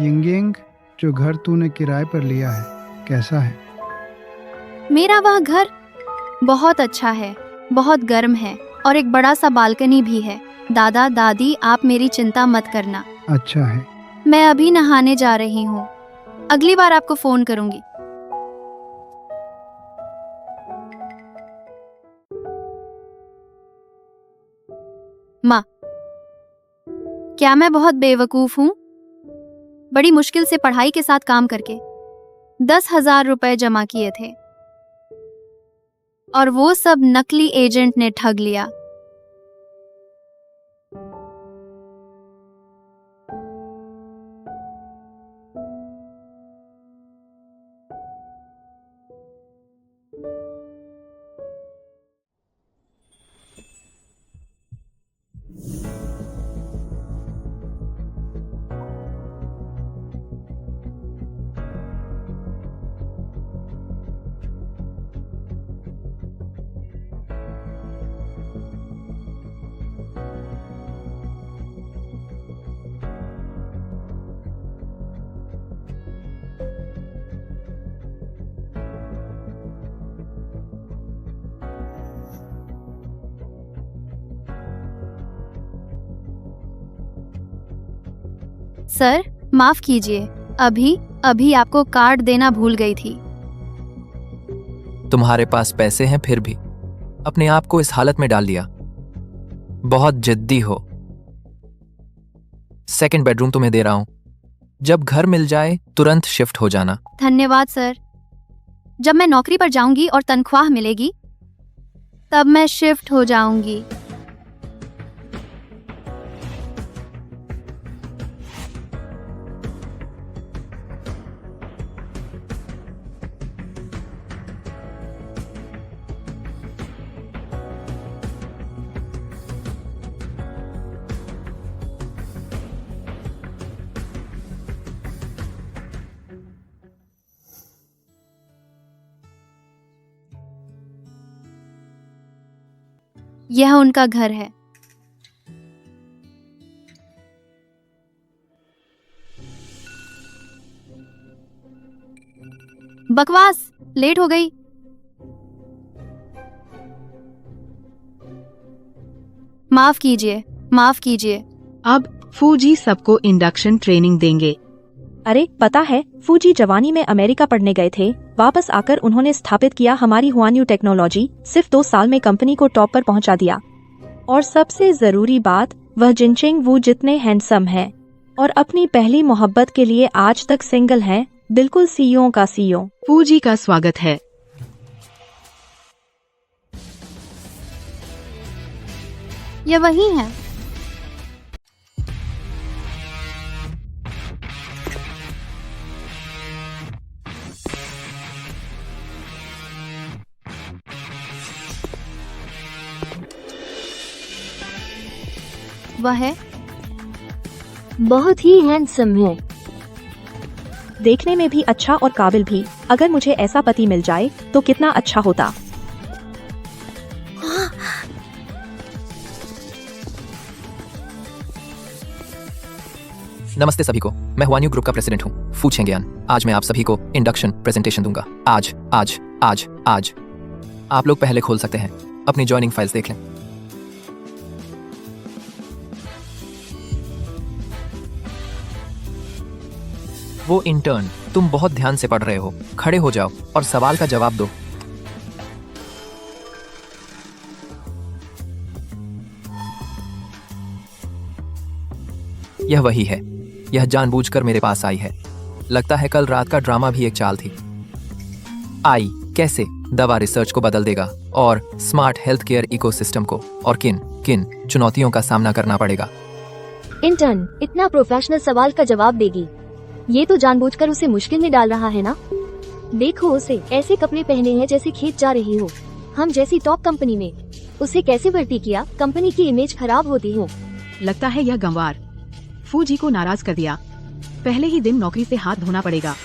Yingying, जो घर तूने किराए पर लिया है कैसा है? मेरा वह घर बहुत अच्छा है, बहुत गर्म है और एक बड़ा सा बालकनी भी है। दादा दादी, आप मेरी चिंता मत करना। अच्छा है। मैं अभी नहाने जा रही हूँ, अगली बार आपको फोन करूंगी। माँ, क्या मैं बहुत बेवकूफ हूँ? बड़ी मुश्किल से पढ़ाई के साथ काम करके 10,000 रुपए जमा किए थे और वो सब नकली एजेंट ने ठग लिया। सर, माफ कीजिए, अभी आपको कार्ड देना भूल गई थी। तुम्हारे पास पैसे हैं फिर भी अपने आप को इस हालत में डाल दिया। बहुत जिद्दी हो। सेकंड बेडरूम तुम्हें दे रहा हूं, जब घर मिल जाए तुरंत शिफ्ट हो जाना। धन्यवाद सर। जब मैं नौकरी पर जाऊंगी और तनख्वाह मिलेगी तब मैं शिफ्ट हो जाऊंगी। यह उनका घर है। बकवास, लेट हो गई। माफ कीजिए। अब फूजी सबको इंडक्शन ट्रेनिंग देंगे। अरे पता है, फूजी जवानी में अमेरिका पढ़ने गए थे। वापस आकर उन्होंने स्थापित किया हमारी हुआन्यू टेक्नोलॉजी। सिर्फ 2 साल में कंपनी को टॉप पर पहुंचा दिया। और सबसे जरूरी बात, वह जिनचेंग वू जितने हैंडसम हैं और अपनी पहली मोहब्बत के लिए आज तक सिंगल हैं। बिल्कुल सीईओ का सीईओ। फूजी का स्वागत है। यह वही है। वह है, बहुत ही हैंडसम है, देखने में भी अच्छा और काबिल भी। अगर मुझे ऐसा पति मिल जाए तो कितना अच्छा होता। नमस्ते सभी को, मैं हुआन्यू ग्रुप का प्रेसिडेंट हूँ, फू चेंगियान। आज मैं आप सभी को इंडक्शन प्रेजेंटेशन दूंगा। आज आप लोग पहले खोल सकते हैं, अपनी ज्वाइनिंग फाइल्स देख लें। वो इंटर्न, तुम बहुत ध्यान से पढ़ रहे हो, खड़े हो जाओ और सवाल का जवाब दो। यह वही है, यह जानबूझकर मेरे पास आई है। लगता है कल रात का ड्रामा भी एक चाल थी। आई कैसे दवा रिसर्च को बदल देगा और स्मार्ट हेल्थ केयर इकोसिस्टम को, और किन किन चुनौतियों का सामना करना पड़ेगा। इंटर्न इतना प्रोफेशनल सवाल का जवाब देगी, ये तो जानबूझकर उसे मुश्किल में डाल रहा है ना। देखो उसे ऐसे कपड़े पहने हैं जैसे खेत जा रही हो। हम जैसी टॉप कंपनी में उसे कैसे भर्ती किया? कंपनी की इमेज खराब होती हो। लगता है यह गंवार फूजी को नाराज कर दिया। पहले ही दिन नौकरी से हाथ धोना पड़ेगा।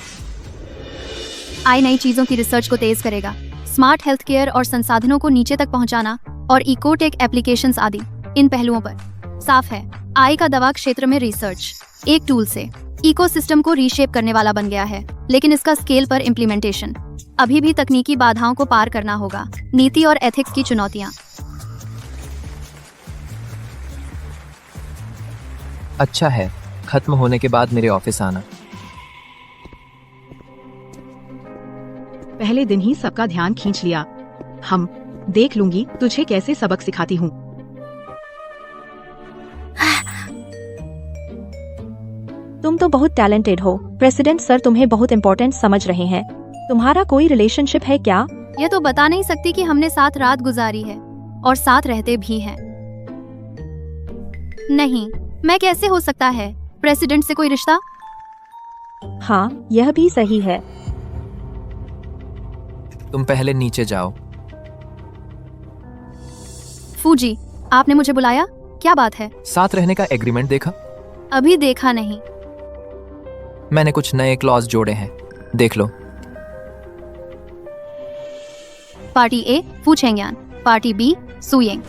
आई नई चीजों की रिसर्च को तेज करेगा, स्मार्ट हेल्थ केयर और संसाधनों को नीचे तक पहुंचाना और इकोटेक एप्लीकेशंस आदि। इन पहलुओं पर साफ है आई का दवा क्षेत्र में रिसर्च एक टूल से इकोसिस्टम को रीशेप करने वाला बन गया है, लेकिन इसका स्केल पर इम्प्लीमेंटेशन अभी भी तकनीकी बाधाओं को पार करना होगा। नीति और एथिक्स की चुनौतियां। अच्छा है, खत्म होने के बाद मेरे ऑफिस आना। पहले दिन ही सबका ध्यान खींच लिया। हम देख लूंगी तुझे कैसे सबक सिखाती हूँ। तुम तो बहुत टैलेंटेड हो। प्रेसिडेंट सर तुम्हें बहुत इम्पोर्टेंट समझ रहे हैं। तुम्हारा कोई रिलेशनशिप है क्या? ये तो बता नहीं सकती कि हमने साथ रात गुजारी है और साथ रहते भी हैं। नहीं, मैं कैसे हो सकता है प्रेसिडेंट से कोई रिश्ता? हाँ, यह भी सही है। तुम पहले नीचे जाओ। फूजी, आपने मुझे बुलाया? क्या बात है? साथ रहने का एग्रीमेंट देखा? अभी देखा नहीं। मैंने कुछ नए क्लॉज जोड़े हैं, देख लो। पार्टी ए फू चेंगयान, पार्टी बी सुयेंग।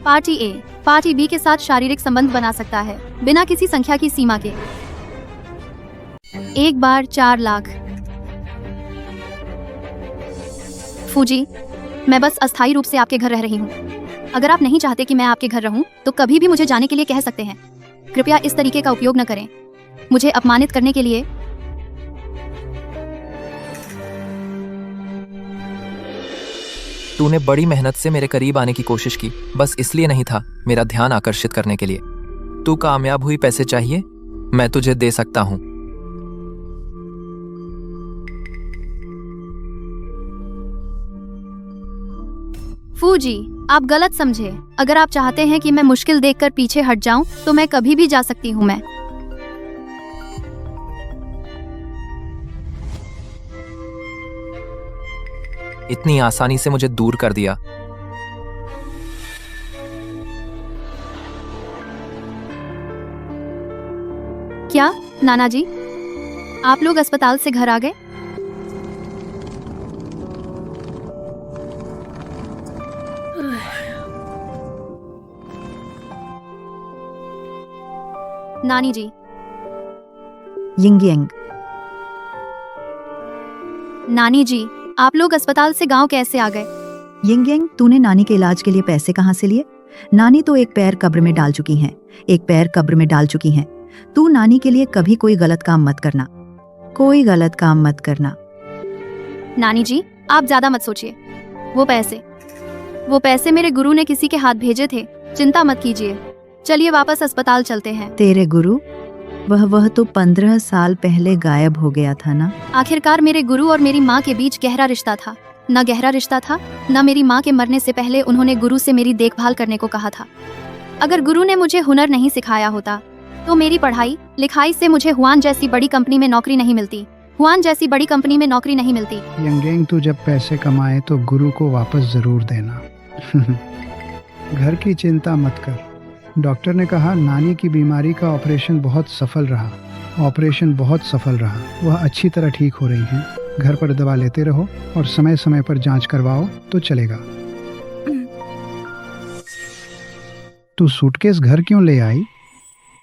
पार्टी ए पार्टी बी के साथ शारीरिक संबंध बना सकता है बिना किसी संख्या की सीमा के। एक बार 4 लाख। फूजी, मैं बस अस्थायी रूप से आपके घर रह रही हूँ। अगर आप नहीं चाहते कि मैं आपके घर रहूं, तो कभी भी मुझे जाने के लिए कह सकते हैं। कृपया इस तरीके का उपयोग न करें मुझे अपमानित करने के लिए। तूने बड़ी मेहनत से मेरे करीब आने की कोशिश की, बस इसलिए नहीं था, मेरा ध्यान आकर्षित करने के लिए। तू कामयाब हुई। पैसे चाहिए? मैं तुझे दे सकता हूँ। फूजी, आप गलत समझे। अगर आप चाहते हैं कि मैं मुश्किल देखकर पीछे हट जाऊं, तो मैं कभी भी जा सकती हूं। मैं इतनी आसानी से मुझे दूर कर दिया। क्या नाना जी, आप लोग अस्पताल से घर आ गए? नानी जी। यिंग यांग। नानी जी, आप लोग अस्पताल से गांव कैसे आ गए? यिंग यांग, तूने नानी के इलाज के लिए पैसे कहाँ से लिए? नानी तो एक पैर कब्र में डाल चुकी हैं, एक पैर कब्र में डाल चुकी हैं। तू नानी के लिए कभी कोई गलत काम मत करना, कोई गलत काम मत करना। नानी जी, आप ज्यादा मत सोचिए। वो पैसे मेरे गुरु ने किसी के हाथ भेजे थे। चिंता मत कीजिए। चलिए वापस अस्पताल चलते हैं। तेरे गुरु? वह तो 15 साल पहले गायब हो गया था ना। आखिरकार मेरे गुरु और मेरी माँ के बीच गहरा रिश्ता था। न गहरा रिश्ता था, न मेरी माँ के मरने से पहले उन्होंने गुरु से मेरी देखभाल करने को कहा था। अगर गुरु ने मुझे हुनर नहीं सिखाया होता, तो मेरी पढ़ाई लिखाई से मुझे हुआन जैसी बड़ी कंपनी में नौकरी नहीं मिलती। यंगेंग, तू जब पैसे कमाए तो गुरु को वापस जरूर देना। घर की चिंता मत कर। डॉक्टर ने कहा नानी की बीमारी का ऑपरेशन बहुत सफल रहा। वह अच्छी तरह ठीक हो रही हैं। घर पर दवा लेते रहो और समय समय पर जांच करवाओ तो चलेगा। तू सूटकेस घर क्यों ले आई?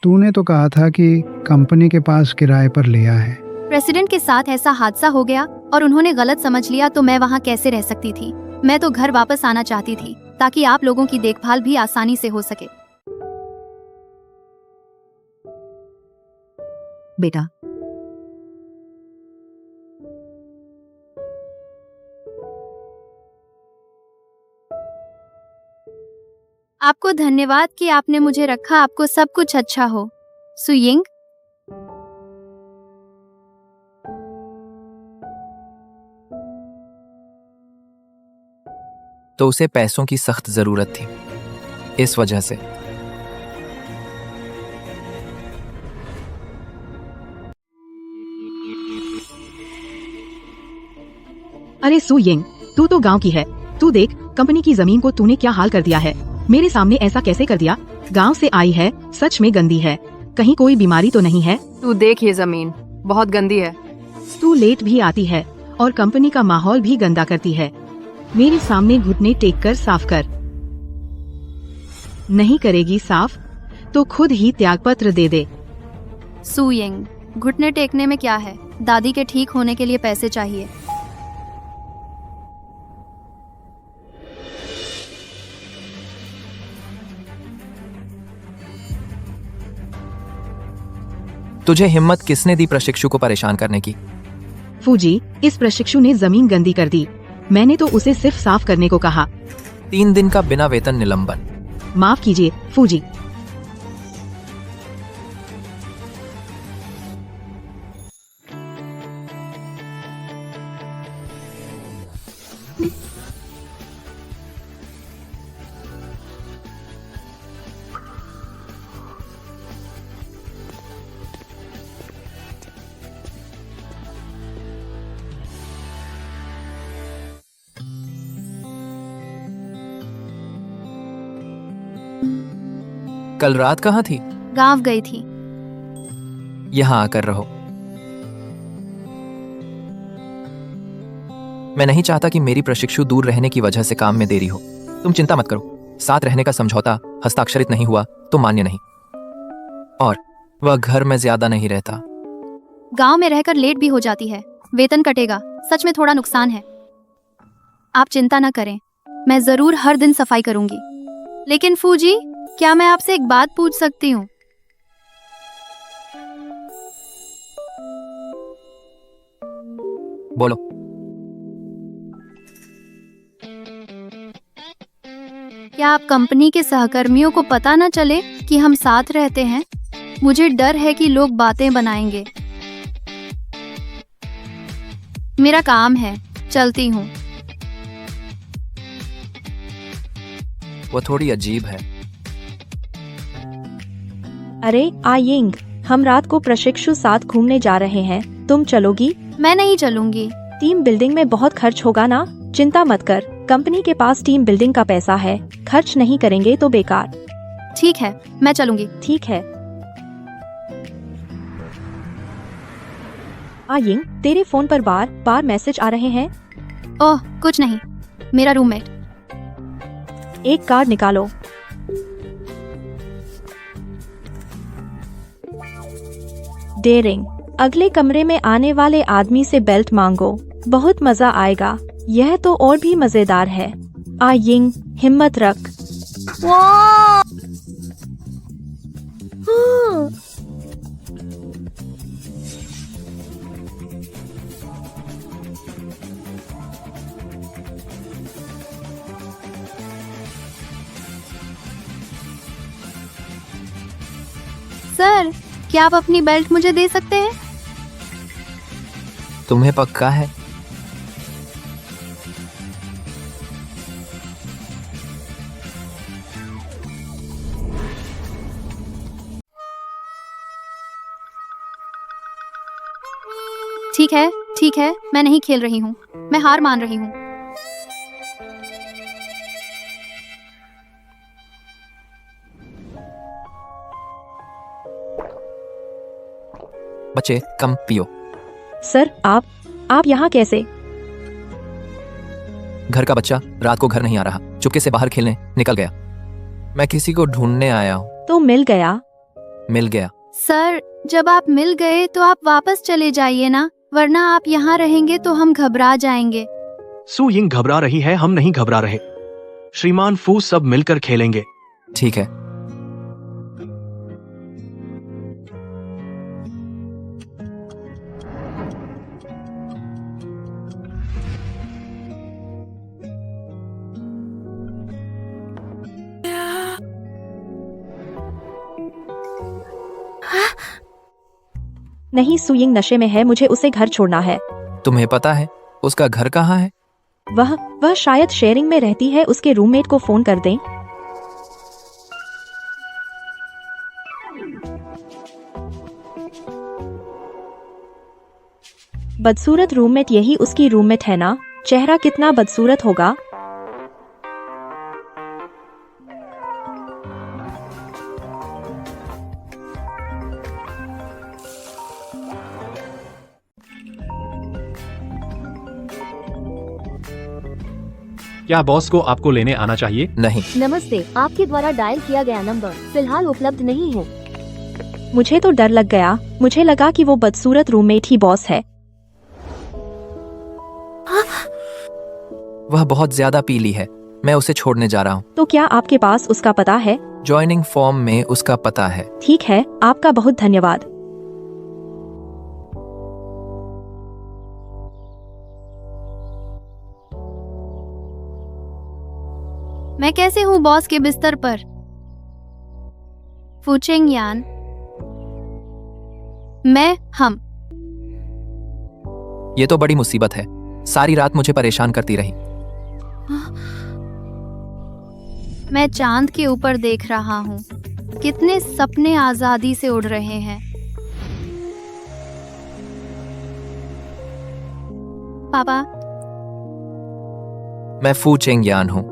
तूने तो कहा था कि कंपनी के पास किराए पर लिया है। प्रेसिडेंट के साथ ऐसा हादसा हो गया और उन्होंने गलत समझ लिया, तो मैं वहाँ कैसे रह सकती थी। मैं तो घर वापस आना चाहती थी ताकि आप लोगों की देखभाल भी आसानी से हो सके। बेटा, आपको धन्यवाद कि आपने मुझे रखा। आपको सब कुछ अच्छा हो, सुयिंग। तो उसे पैसों की सख्त जरूरत थी, इस वजह से। अरे सू यिंग, तू तो गांव की है। तू देख, कंपनी की जमीन को तूने क्या हाल कर दिया है। मेरे सामने ऐसा कैसे कर दिया? गांव से आई है, सच में गंदी है। कहीं कोई बीमारी तो नहीं है? तू देख, ये जमीन बहुत गंदी है। तू लेट भी आती है और कंपनी का माहौल भी गंदा करती है। मेरे सामने घुटने टेक कर साफ कर। नहीं करेगी साफ तो खुद ही त्यागपत्र दे दे। सुयिंग, घुटने टेकने में क्या है? दादी के ठीक होने के लिए पैसे चाहिए। तुझे हिम्मत किसने दी प्रशिक्षु को परेशान करने की? फूजी, इस प्रशिक्षु ने जमीन गंदी कर दी। मैंने तो उसे सिर्फ साफ करने को कहा। 3 दिन का बिना वेतन निलंबन। माफ कीजिए फूजी। कल रात कहाँ थी? गांव गई थी। यहाँ आकर रहो। मैं नहीं चाहता कि मेरी प्रशिक्षु दूर रहने की वजह से काम में देरी हो। तुम चिंता मत करो, साथ रहने का समझौता हस्ताक्षरित नहीं हुआ तो मान्य नहीं। और वह घर में ज्यादा नहीं रहता। गांव में रहकर लेट भी हो जाती है, वेतन कटेगा। सच में थोड़ा नुकसान है। आप चिंता न करें, मैं जरूर हर दिन सफाई करूंगी। लेकिन फूजी, क्या मैं आपसे एक बात पूछ सकती हूँ? बोलो। क्या आप कंपनी के सहकर्मियों को पता न चले कि हम साथ रहते हैं? मुझे डर है कि लोग बातें बनाएंगे। मेरा काम है, चलती हूँ। वो थोड़ी अजीब है। अरे आयिंग, हम रात को प्रशिक्षु साथ घूमने जा रहे हैं, तुम चलोगी? मैं नहीं चलूंगी। टीम बिल्डिंग में बहुत खर्च होगा ना? चिंता मत कर, कंपनी के पास टीम बिल्डिंग का पैसा है, खर्च नहीं करेंगे तो बेकार। ठीक है, मैं चलूंगी। ठीक है। आयिंग, तेरे फोन पर बार बार मैसेज आ रहे हैं। ओह, कुछ नहीं, मेरा रूममेट। एक कार्ड निकालो। डेरिंग, अगले कमरे में आने वाले आदमी से बेल्ट मांगो, बहुत मजा आएगा। यह तो और भी मजेदार है। आयिंग, हिम्मत रख। सर, क्या आप अपनी बेल्ट मुझे दे सकते हैं? तुम्हें पक्का है? ठीक है, मैं नहीं खेल रही हूँ, मैं हार मान रही हूँ। बच्चे, कम पियो। सर, आप यहाँ कैसे? घर का बच्चा रात को घर नहीं आ रहा, चुपके से बाहर खेलने निकल गया। मैं किसी को ढूंढने आया हूँ। तो मिल गया? मिल गया। सर, जब आप मिल गए तो आप वापस चले जाइए ना, वरना आप यहाँ रहेंगे तो हम घबरा जाएंगे। सू यिंग घबरा रही है, हम नहीं घबरा रहे। श्रीमान फू, सब मिलकर खेलेंगे। ठीक है। नहीं, सुयिंग नशे में है, मुझे उसे घर छोड़ना है। तुम्हें पता है उसका घर कहाँ है? वह शायद शेयरिंग में रहती है, उसके रूममेट को फोन कर दें। बदसूरत रूममेट, यही उसकी रूममेट है ना? चेहरा कितना बदसूरत होगा। क्या बॉस को आपको लेने आना चाहिए? नहीं। नमस्ते, आपके द्वारा डायल किया गया नंबर फिलहाल उपलब्ध नहीं है। मुझे तो डर लग गया, मुझे लगा कि वो बदसूरत रूममेट ही बॉस है। वह बहुत ज्यादा पीली है, मैं उसे छोड़ने जा रहा हूँ। तो क्या आपके पास उसका पता है? ज्वाइनिंग फॉर्म में उसका पता है। ठीक है, आपका बहुत धन्यवाद। मैं कैसे हूँ बॉस के बिस्तर पर? फूचेंग यान, हम। ये तो बड़ी मुसीबत है, सारी रात मुझे परेशान करती रही। मैं चांद के ऊपर देख रहा हूँ, कितने सपने आजादी से उड़ रहे हैं। पापा, मैं फू चेंग यान हूँ।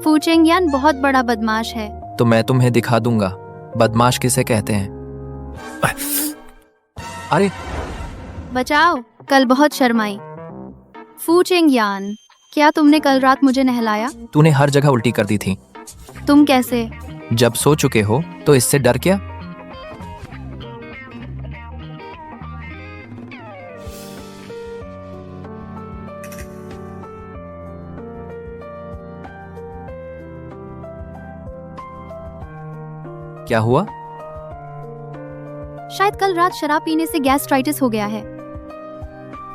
फूचेंग यान बहुत बड़ा बदमाश है। तो मैं तुम्हें दिखा दूंगा बदमाश किसे कहते हैं। अरे बचाओ, कल बहुत शर्माई। फूचेंग यान, क्या तुमने कल रात मुझे नहलाया? तूने हर जगह उल्टी कर दी थी। तुम कैसे? जब सो चुके हो तो इससे डर क्या? क्या हुआ? शायद कल रात शराब पीने से गैस्ट्राइटिस हो गया है।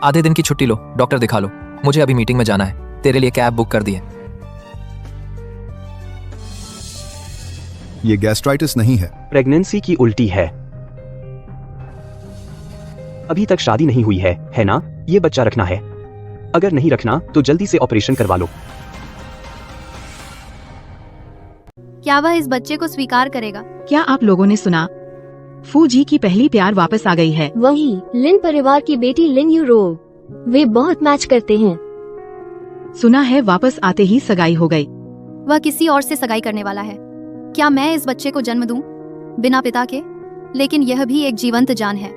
आधे दिन की छुट्टी लो, डॉक्टर दिखा लो। मुझे अभी मीटिंग में जाना है, तेरे लिए कैब बुक कर दी है। ये गैस्ट्राइटिस नहीं है, प्रेगनेंसी की उल्टी है। अभी तक शादी नहीं हुई है ना? ये बच्चा रखना है। अगर नहीं रखना तो जल्दी से ऑपरेशन करवा लो। क्या वह इस बच्चे को स्वीकार करेगा? क्या आप लोगों ने सुना? फू जी की पहली प्यार वापस आ गई है। वही लिन परिवार की बेटी लिन यूरो। वे बहुत मैच करते हैं। सुना है वापस आते ही सगाई हो गई। वह किसी और से सगाई करने वाला है। क्या मैं इस बच्चे को जन्म दूं बिना पिता के? लेकिन यह भी एक जीवंत जान है।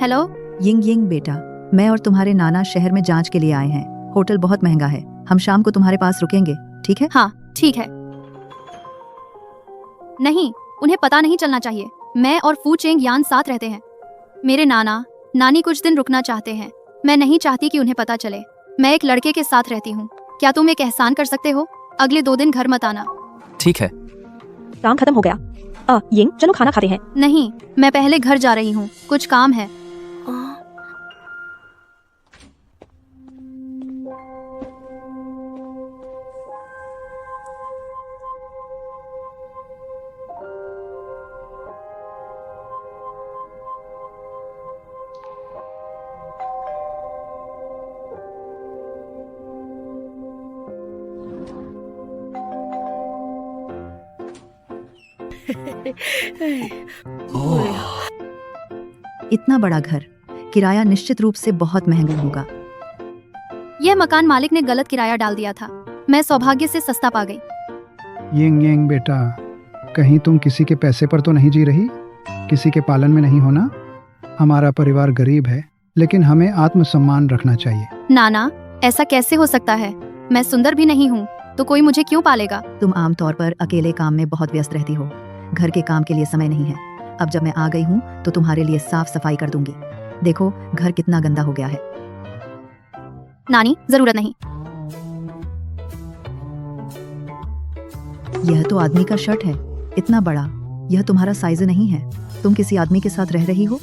हेलो यिंग यिंग बेटा, मैं और तुम्हारे नाना शहर में जांच के लिए आए हैं। होटल बहुत महंगा है, हम शाम को तुम्हारे पास रुकेंगे, ठीक है? हाँ ठीक है। नहीं, उन्हें पता नहीं चलना चाहिए। मैं और फू चेंग यान साथ रहते हैं। मेरे नाना नानी कुछ दिन रुकना चाहते हैं। मैं नहीं चाहती कि उन्हें पता चले। मैं एक लड़के के साथ रहती हूँ। क्या तुम एक एहसान कर सकते हो? अगले 2 दिन घर मत आना। ठीक है। काम खत्म हो गया। यिंग, चलो खाना खाते हैं। नहीं, मैं पहले घर जा रही हूँ, कुछ काम है। इतना बड़ा घर, किराया निश्चित रूप से बहुत महंगा होगा। यह मकान मालिक ने गलत किराया डाल दिया था। मैं सौभाग्य से सस्ता पा गई। यिंग यिंग बेटा, कहीं तुम किसी के पैसे पर तो नहीं जी रही? किसी के पालन में नहीं होना। हमारा परिवार गरीब है, लेकिन हमें आत्मसम्मान रखना चाहिए। नाना, ऐसा कैसे हो सकता है? मैं सुंदर भी नहीं हूँ, तो कोई मुझे क्यों पालेगा? तुम आमतौर पर अकेले काम में बहुत व्यस्त रहती हो, घर के काम के लिए समय नहीं है। अब जब मैं आ गई हूँ तो तुम्हारे लिए साफ सफाई कर दूंगी। देखो घर कितना गंदा हो गया है। नानी, जरूरत नहीं। यह तो आदमी का शर्ट है, इतना बड़ा। यह तुम्हारा साइज नहीं है। तुम किसी आदमी के साथ रह रही हो?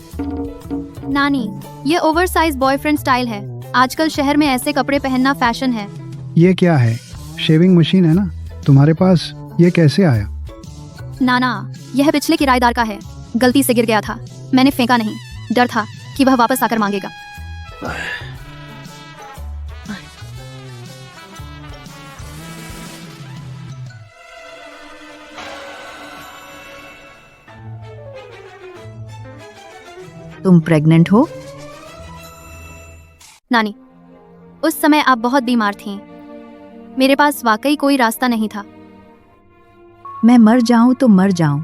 नानी, ये ओवरसाइज बॉयफ्रेंड स्टाइल है। आजकल शहर में ऐसे कपड़े पहनना फैशन है। ये क्या है? शेविंग मशीन है ना तुम्हारे पास? ये कैसे आया? नाना, यह पिछले किराएदार का है। गलती से गिर गया था, मैंने फेंका नहीं। डर था कि वह वापस आकर मांगेगा। तुम प्रेग्नेंट हो? नानी, उस समय आप बहुत बीमार थीं। मेरे पास वाकई कोई रास्ता नहीं था। मैं मर जाऊं तो मर जाऊं,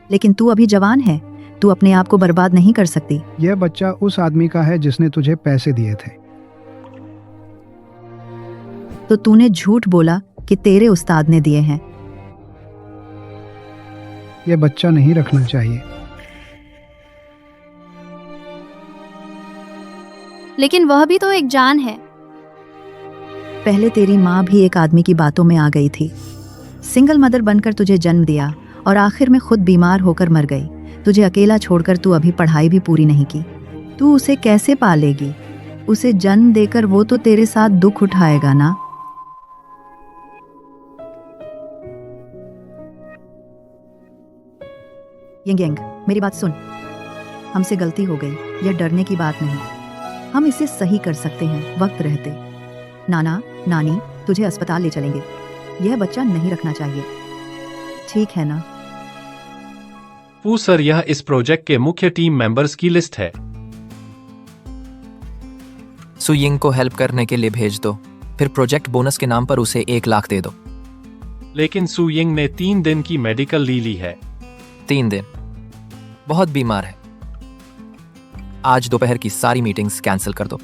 लेकिन तू अभी जवान है, तू अपने आप को बर्बाद नहीं कर सकती। यह बच्चा उस आदमी का है जिसने तुझे पैसे दिए थे। तो तूने झूठ बोला कि तेरे उस्ताद ने दिए हैं। ये बच्चा नहीं रखना चाहिए। लेकिन वह भी तो एक जान है। पहले तेरी माँ भी एक आदमी की बातों में आ गई थी। सिंगल मदर बनकर तुझे जन्म दिया और आखिर में खुद बीमार होकर मर गई। तुझे अकेला छोड़कर तू अभी पढ़ाई भी पूरी नहीं की। तू उसे कैसे पालेगी? उसे जन्म देकर वो तो तेरे साथ दुख उठाएगा ना। यंग यंग, मेरी बात सुन। हमसे गलती हो गई, यह डरने की बात नहीं। हम इसे सही कर सकते हैं वक्त रहते। नाना नानी तुझे अस्पताल ले चलेंगे। यह बच्चा नहीं रखना चाहिए, ठीक है ना? सर, यह इस प्रोजेक्ट के मुख्य टीम मेंबर्स की लिस्ट है। सुयिंग को हेल्प करने के लिए भेज दो, फिर प्रोजेक्ट बोनस के नाम पर उसे 1 लाख दे दो। लेकिन सु यिंग ने 3 दिन की मेडिकल ली है। 3 दिन? बहुत बीमार है। आज दोपहर की सारी मीटिंग्स कैंसिल कर दो।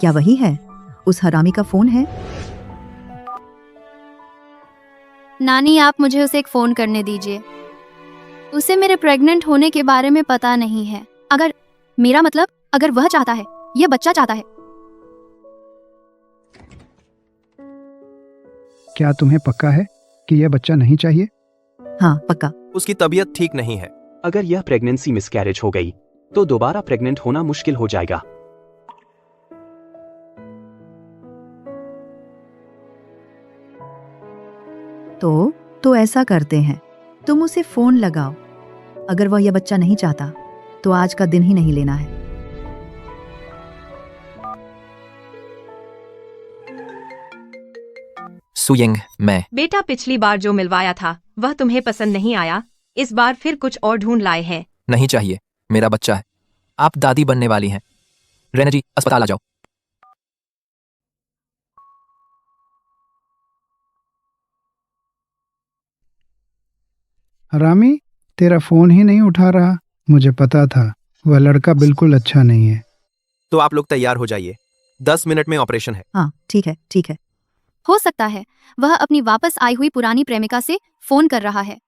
क्या वही है? उस हरामी का फोन है? नानी, आप मुझे उसे एक फोन करने दीजिए। उसे मेरे प्रेग्नेंट होने के बारे में पता नहीं है। अगर मेरा मतलब, अगर वह चाहता है, यह बच्चा चाहता है। क्या तुम्हें पक्का है कि यह बच्चा नहीं चाहिए? हाँ, पक्का। उसकी तबीयत ठीक नहीं है। अगर यह प्रेगनेंसी मिसकैरेज हो गई तो दोबारा प्रेग्नेंट होना मुश्किल हो जाएगा। तो ऐसा करते हैं, तुम उसे फोन लगाओ। अगर वह यह बच्चा नहीं चाहता तो आज का दिन ही नहीं लेना है। सुयिंग, मैं बेटा, पिछली बार जो मिलवाया था वह तुम्हें पसंद नहीं आया। इस बार फिर कुछ और ढूंढ लाए हैं। नहीं चाहिए, मेरा बच्चा है। आप दादी बनने वाली हैं। रेना जी, अस्पताल आ जाओ। हरामी, तेरा फोन ही नहीं उठा रहा। मुझे पता था वह लड़का बिल्कुल अच्छा नहीं है। तो आप लोग तैयार हो जाइए, 10 मिनट में ऑपरेशन है। हाँ, ठीक है, ठीक है। हो सकता है वह अपनी वापस आई हुई पुरानी प्रेमिका से फोन कर रहा है।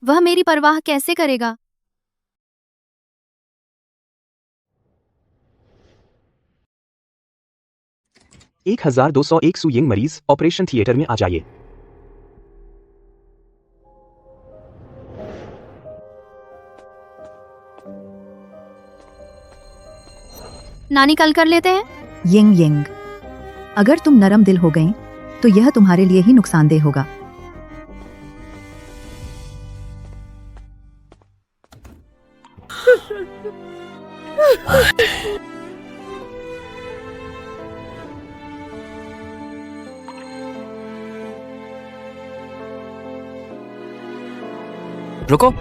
वह मेरी परवाह कैसे करेगा? एक 1201 सु यिंग मरीज ऑपरेशन थिएटर में आ जाइए। नानी, कल कर लेते हैं। यिंग यिंग, अगर तुम नरम दिल हो गई तो यह तुम्हारे लिए ही नुकसानदेह होगा। रुको।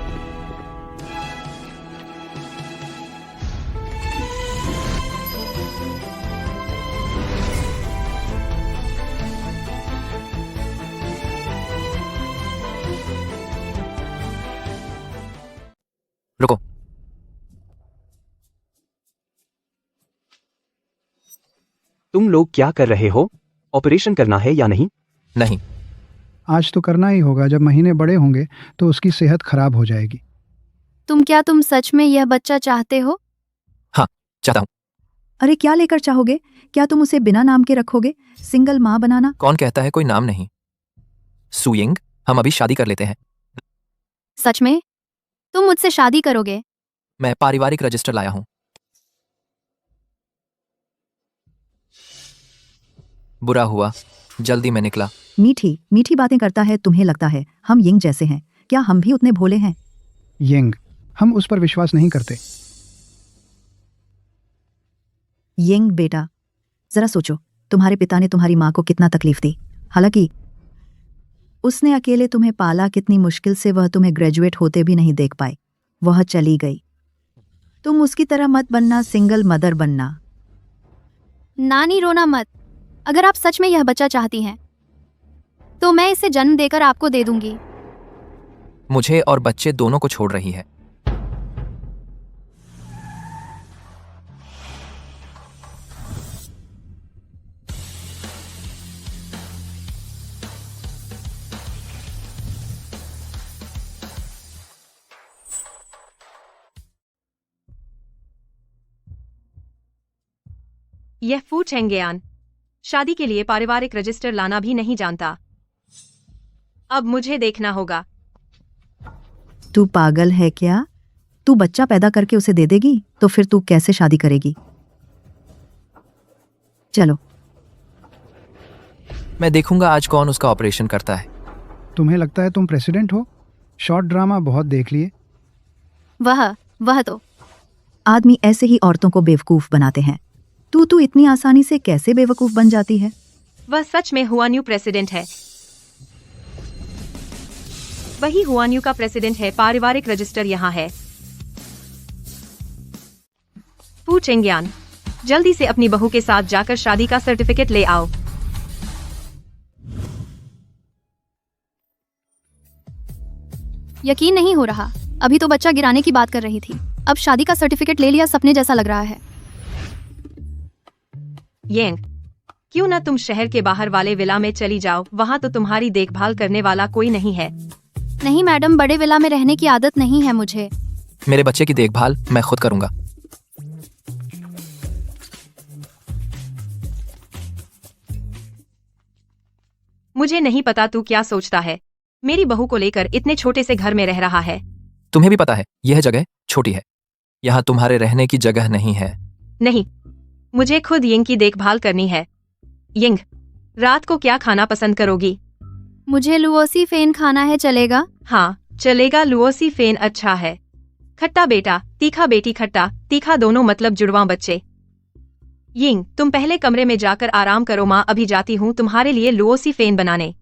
रुको। तुम लोग क्या कर रहे हो? ऑपरेशन करना है या नहीं? नहीं। आज तो करना ही होगा। जब महीने बड़े होंगे तो उसकी सेहत खराब हो जाएगी। तुम सच में यह बच्चा चाहते हो? हाँ, चाहता हूँ। अरे क्या लेकर चाहोगे? क्या तुम उसे बिना नाम के रखोगे? सिंगल माँ बनाना? कौन कहता है कोई नाम नहीं? सुयिंग, हम अभी शादी कर लेते हैं। सच में? तुम मुझसे शादी करोगे? मैं पारिवारिक रजिस्टर लाया हूँ। बुरा हुआ, जल्दी में निकला। मीठी मीठी बातें करता है। तुम्हें लगता है हम यिंग जैसे हैं? क्या हम भी उतने भोले हैं? यंग, हम उस पर विश्वास नहीं करते। यिंग बेटा, जरा सोचो, तुम्हारे पिता ने तुम्हारी माँ को कितना तकलीफ दी। हालांकि उसने अकेले तुम्हें पाला, कितनी मुश्किल से वह तुम्हें ग्रेजुएट होते भी नहीं देख पाई। वह चली गई। तुम उसकी तरह मत बनना, सिंगल मदर बनना। नानी रोना मत। अगर आप सच में यह बच्चा चाहती हैं तो मैं इसे जन्म देकर आपको दे दूंगी। मुझे और बच्चे दोनों को छोड़ रही है। यह फू चेंगयान शादी के लिए पारिवारिक रजिस्टर लाना भी नहीं जानता। अब मुझे देखना होगा। तू पागल है क्या? तू बच्चा पैदा करके उसे दे देगी तो फिर तू कैसे शादी करेगी? चलो। मैं देखूंगा आज कौन उसका ऑपरेशन करता है। तुम्हें लगता है तुम प्रेसिडेंट हो? शॉर्ट ड्रामा बहुत देख लिए। वह तो आदमी ऐसे ही औरतों को बेवकूफ बनाते हैं। तू इतनी आसानी से कैसे बेवकूफ बन जाती है? वह सच में हुआन्यू प्रेसिडेंट है। वही हुआन्यू का प्रेसिडेंट है। पारिवारिक रजिस्टर यहाँ है। फू चेंगयान, जल्दी से अपनी बहू के साथ जाकर शादी का सर्टिफिकेट ले आओ। यकीन नहीं हो रहा। अभी तो बच्चा गिराने की बात कर रही थी, अब शादी का सर्टिफिकेट ले लिया। सपने जैसा लग रहा है। येंग, क्यों ना तुम शहर के बाहर वाले विला में चली जाओ। वहाँ तो तुम्हारी देखभाल करने वाला कोई नहीं है। नहीं मैडम, बड़े विला में रहने की आदत नहीं है मुझे। मेरे बच्चे की देखभाल मैं खुद करूंगा। मुझे नहीं पता तू क्या सोचता है। मेरी बहू को लेकर इतने छोटे से घर में रह रहा है। तुम्हें भी पता है यह जगह छोटी है। यहाँ तुम्हारे रहने की जगह नहीं है। नहीं, मुझे खुद यिंग की देखभाल करनी है। यिंग, रात को क्या खाना पसंद करोगी? मुझे लुओसी फेन खाना है, चलेगा? हाँ चलेगा, लुओसी फेन अच्छा है। खट्टा बेटा, तीखा बेटी। खट्टा तीखा दोनों मतलब जुड़वा बच्चे। यिंग, तुम पहले कमरे में जाकर आराम करो। माँ अभी जाती हूँ तुम्हारे लिए लुओसी फेन बनाने।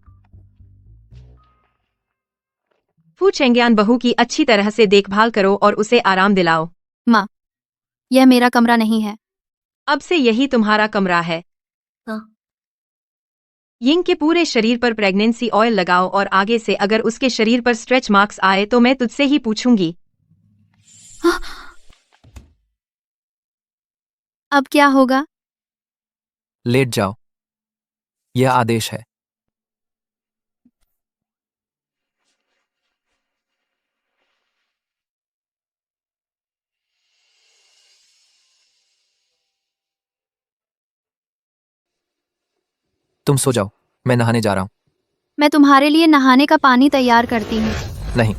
फू चेंगयान, बहू की अच्छी तरह से देखभाल करो और उसे आराम दिलाओ। माँ, यह मेरा कमरा नहीं है। अब से यही तुम्हारा कमरा है। यिंग के पूरे शरीर पर प्रेगनेंसी ऑयल लगाओ और आगे से अगर उसके शरीर पर स्ट्रेच मार्क्स आए तो मैं तुझसे ही पूछूंगी। अब क्या होगा? लेट जाओ, यह आदेश है। तुम सो जाओ, मैं नहाने जा रहा हूं। मैं तुम्हारे लिए नहाने का पानी तैयार करती हूँ। नहीं,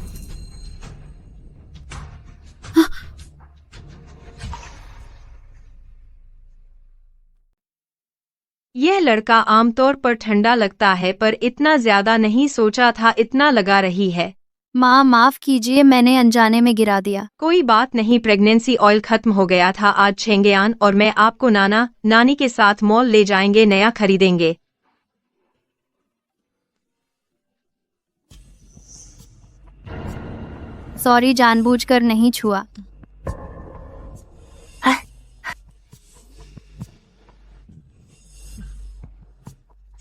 यह लड़का आमतौर पर ठंडा लगता है पर इतना ज्यादा नहीं सोचा था इतना लगा रही है। माँ माफ कीजिए, मैंने अनजाने में गिरा दिया। कोई बात नहीं, प्रेगनेंसी ऑयल खत्म हो गया था आज चेंगयान, और मैं आपको नाना नानी के साथ मॉल ले जाएंगे, नया खरीदेंगे। सॉरी, जानबूझकर नहीं छुआ।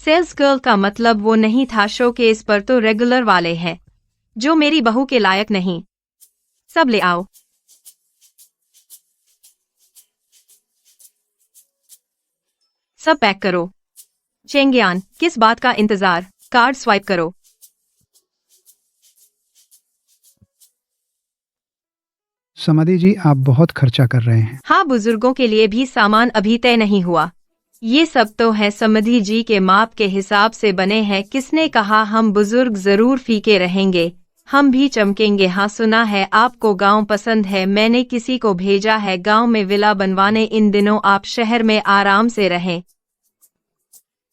सेल्स गर्ल का मतलब वो नहीं था, शोकेस पर तो रेगुलर वाले हैं जो मेरी बहू के लायक नहीं। सब ले आओ। सब पैक करो। चेंगयान, किस बात का इंतजार? कार्ड स्वाइप करो। समाधि जी, आप बहुत खर्चा कर रहे हैं। हाँ, बुजुर्गों के लिए भी सामान अभी तय नहीं हुआ। ये सब तो है समधि जी के माप के हिसाब से बने हैं। किसने कहा हम बुजुर्ग जरूर फीके रहेंगे? हम भी चमकेंगे। हाँ, सुना है आपको गांव पसंद है। मैंने किसी को भेजा है गांव में विला बनवाने। इन दिनों आप शहर में आराम से रहें।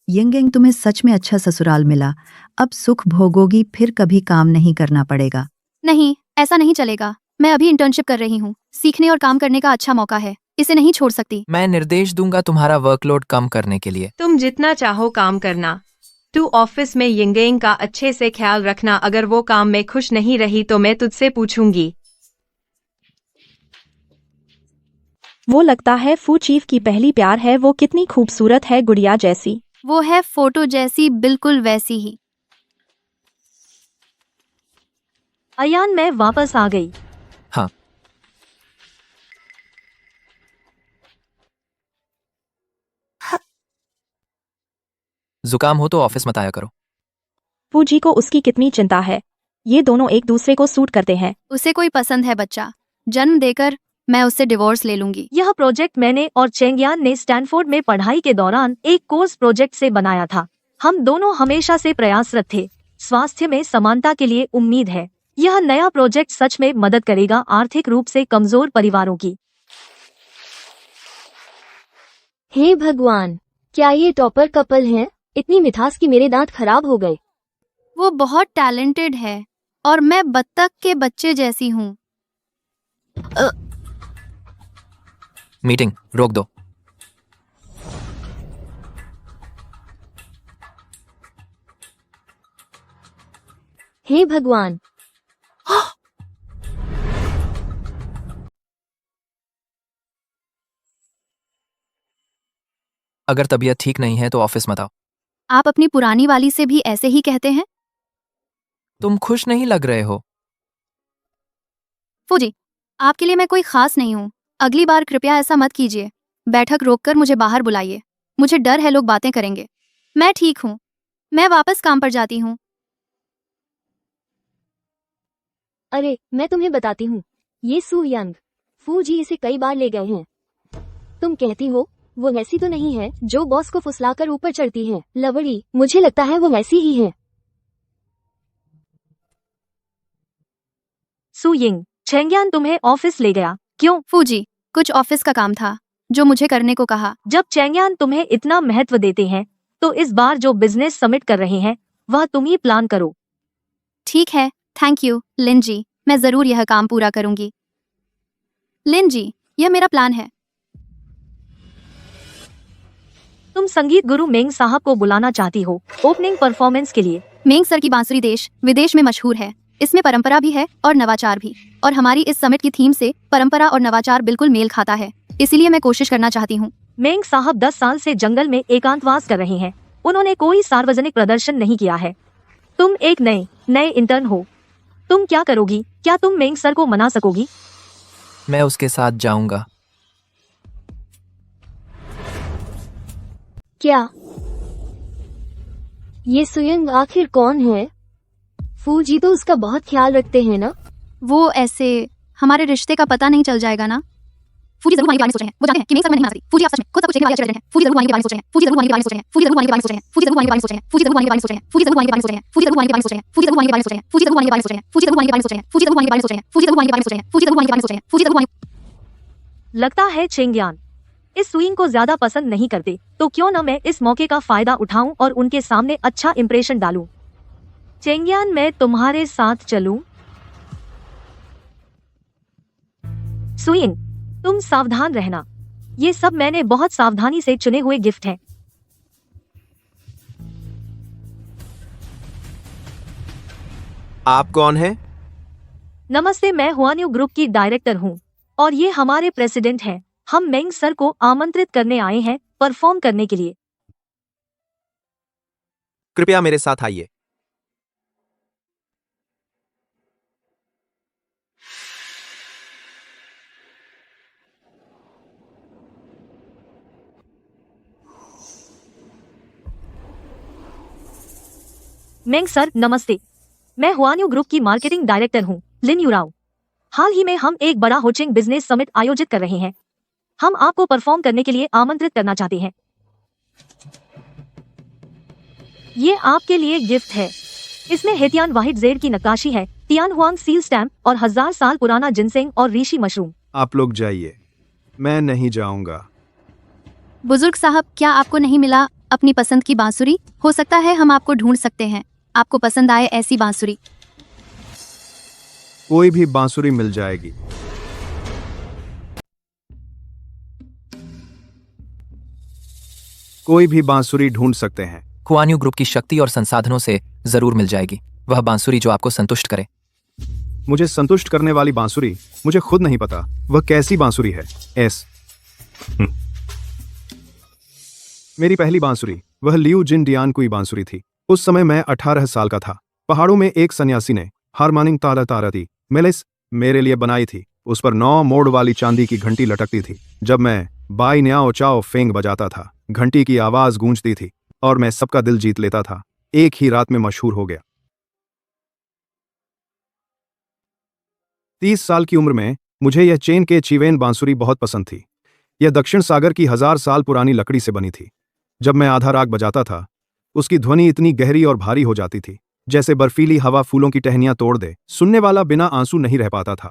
यंगेंग, तुम्हें सच में अच्छा ससुराल मिला। अब सुख भोगोगी, फिर कभी काम नहीं करना पड़ेगा। नहीं, ऐसा नहीं चलेगा। मैं अभी इंटर्नशिप कर रही हूँ। सीखने और काम करने का अच्छा मौका है, इसे नहीं छोड़ सकती। मैं निर्देश दूंगा तुम्हारा वर्कलोड कम करने के लिए। तुम जितना चाहो काम करना। तू ऑफिस में यिंगेंग का अच्छे से ख्याल रखना। अगर वो काम में खुश नहीं रही तो मैं तुझसे पूछूंगी। वो लगता है फू चीफ की पहली प्यार है। वो कितनी खूबसूरत है, गुड़िया जैसी। वो है फोटो जैसी, बिल्कुल वैसी ही। अयान, मैं वापस आ गई। हाँ, जुकाम हो तो ऑफिस मत आया करो। फू जी को उसकी कितनी चिंता है। ये दोनों एक दूसरे को सूट करते हैं। उसे कोई पसंद है बच्चा, जन्म देकर मैं उससे डिवोर्स ले लूंगी। यह प्रोजेक्ट मैंने और चेंगयान ने स्टैनफोर्ड में पढ़ाई के दौरान एक कोर्स प्रोजेक्ट से बनाया था। हम दोनों हमेशा से प्रयासरत थे। स्वास्थ्य में समानता के लिए उम्मीद है। यह नया प्रोजेक्ट सच में मदद करेगा आर्थिक रूप से कमजोर परिवारों की। हे भगवान, क्या ये टॉपर कपल हैं? इतनी मिठास की मेरे दांत खराब हो गए। वो बहुत टैलेंटेड है और मैं बत्तख के बच्चे जैसी हूँ। मीटिंग रोक दो। हे भगवान, अगर तबीयत ठीक नहीं है तो ऑफिस मत आओ। आप अपनी पुरानी वाली से भी ऐसे ही कहते हैं? तुम खुश नहीं लग रहे हो। फूजी, आपके लिए मैं कोई खास नहीं हूँ। अगली बार कृपया ऐसा मत कीजिए। बैठक रोककर मुझे बाहर बुलाइए। मुझे डर है लोग बातें करेंगे। मैं ठीक हूँ। मैं वापस काम पर जाती हूँ। अरे मैं तुम्हें बताती हूँ, ये सू यंग, फू जी इसे कई बार ले गए हैं। तुम कहती हो वो वैसी तो नहीं है जो बॉस को फुसलाकर ऊपर चढ़ती है। लवड़ी, मुझे लगता है वो वैसी ही है। सू यिंग, चेंगयान तुम्हें ऑफिस ले गया क्यों? फूजी, कुछ ऑफिस का काम था जो मुझे करने को कहा। जब चेंगयान तुम्हें इतना महत्व देते हैं तो इस बार जो बिजनेस समिट कर रहे हैं वह तुम ही प्लान करो। ठीक है, थैंक यू लिन जी। मैं जरूर यह काम पूरा करूंगी। लिन जी, यह मेरा प्लान है। तुम संगीत गुरु मेंग साहब को बुलाना चाहती हो ओपनिंग परफॉर्मेंस के लिए। मेंग सर की बांसुरी देश विदेश में मशहूर है। इसमें परंपरा भी है और नवाचार भी, और हमारी इस समिट की थीम से परंपरा और नवाचार बिल्कुल मेल खाता है। इसीलिए मैं कोशिश करना चाहती हूँ। मेंग साहब 10 साल से जंगल में एकांतवास कर रहे हैं। उन्होंने कोई सार्वजनिक प्रदर्शन नहीं किया है। तुम एक नए इंटर्न हो। तुम क्या करोगी? क्या तुम मेंग सर को मना सकोगी? मैं उसके साथ जाऊंगा। क्या ये सुयंग आखिर कौन है? फू जी तो उसका बहुत ख्याल रखते हैं ना। वो ऐसे हमारे रिश्ते का पता नहीं चल जाएगा ना। फूजी जरूर वाणी के बारे में सोच रहे हैं। वो जानते हैं कि मेंग सर मैं नहीं आ सकती। फूजी आप सच में खुद सब कुछ देखने वाले अच्छे लड़के हैं। फूजी जरूर वाणी के बारे में सोच रहे हैं। फूजी जरूर वाणी के बारे में सोच रहे हैं। फूजी जरूर वाणी के बारे में सोच रहे हैं। फूजी जरूर वाणी के बारे में सोच रहे हैं। फूजी जरूर वाणी के बारे में सोच रहे हैं। फूजी जरूर वाणी के बारे में सोच रहे हैं। फूजी जरूर वाणी के बारे में सोच रहे हैं। फूजी जरूर वाणी के बारे में सोच रहे हैं। फूजी जरूर वाणी के बारे में सोच रहे हैं। फूजी जरूर वाणी के बारे में सोच रहे हैं। फूजी जरूर वाणी के बारे में सोच रहे हैं। फूजी जरूर वाणी के बारे में सोच रहे हैं। फूजी जरूर वाणी के बारे में सोच रहे हैं। फूजी जरूर वाणी। लगता है चेंगयान इस स्विंग को ज्यादा पसंद नहीं करते, तो क्यों न मैं इस मौके का फायदा उठाऊं और उनके सामने अच्छा इंप्रेशन डालूं। चेंगयान, मैं तुम्हारे साथ चलूं? स्विंग, तुम सावधान रहना। ये सब मैंने बहुत सावधानी से चुने हुए गिफ्ट हैं। आप कौन हैं? नमस्ते, मैं हुआन्यू ग्रुप की डायरेक्टर हूँ और ये हमारे प्रेसिडेंट हैं। हम मेंग सर को आमंत्रित करने आए हैं परफॉर्म करने के लिए। कृपया मेरे साथ आइए। मेंग सर नमस्ते, मैं हुआन्यू ग्रुप की मार्केटिंग डायरेक्टर हूँ लिन यूराओ। हाल ही में हम एक बड़ा होचिंग बिजनेस समिट आयोजित कर रहे हैं। हम आपको परफॉर्म करने के लिए आमंत्रित करना चाहते हैं। ये आपके लिए गिफ्ट है। इसमें हेतियान वाहिद जेड की नक्काशी है, तियान हुआंग सील स्टैम्प और 1000 साल पुराना जिनसेंग और ऋषि मशरूम। आप लोग जाइए, मैं नहीं जाऊंगा। बुजुर्ग साहब, क्या आपको नहीं मिला अपनी पसंद की बांसुरी, हो सकता है हम आपको ढूंढ सकते हैं, आपको पसंद आए ऐसी बांसुरी। कोई भी बांसुरी मिल जाएगी। कोई भी बांसुरी ढूंढ सकते हैं। हुआन्यू ग्रुप की शक्ति और संसाधनों से जरूर मिल जाएगी वह बांसुरी जो आपको संतुष्ट करे। मुझे संतुष्ट करने वाली बांसुरी मुझे खुद नहीं पता वह कैसी बांसुरी है। एस मेरी पहली बांसुरी वह लियू जिन डियानकुई बांसुरी थी। उस समय मैं 18 साल का था। पहाड़ों में एक सन्यासी ने हारमानिंग तारा ताराती मेलेस मेरे लिए बनाई थी। उस पर 9 मोड़ वाली चांदी की घंटी लटकती थी। जब मैं बाई न्याओ चाओ फेंग बजाता था, घंटी की आवाज गूंजती थी और मैं सबका दिल जीत लेता था। एक ही रात में मशहूर हो गया। 30 साल की उम्र में मुझे यह चेन के चिवेन बांसुरी बहुत पसंद थी। यह दक्षिण सागर की 1000 साल पुरानी लकड़ी से बनी थी। जब मैं आधा राग बजाता था, उसकी ध्वनि इतनी गहरी और भारी हो जाती थी जैसे बर्फीली हवा फूलों की टहनियां तोड़ दे। सुनने वाला बिना आंसू नहीं रह पाता था।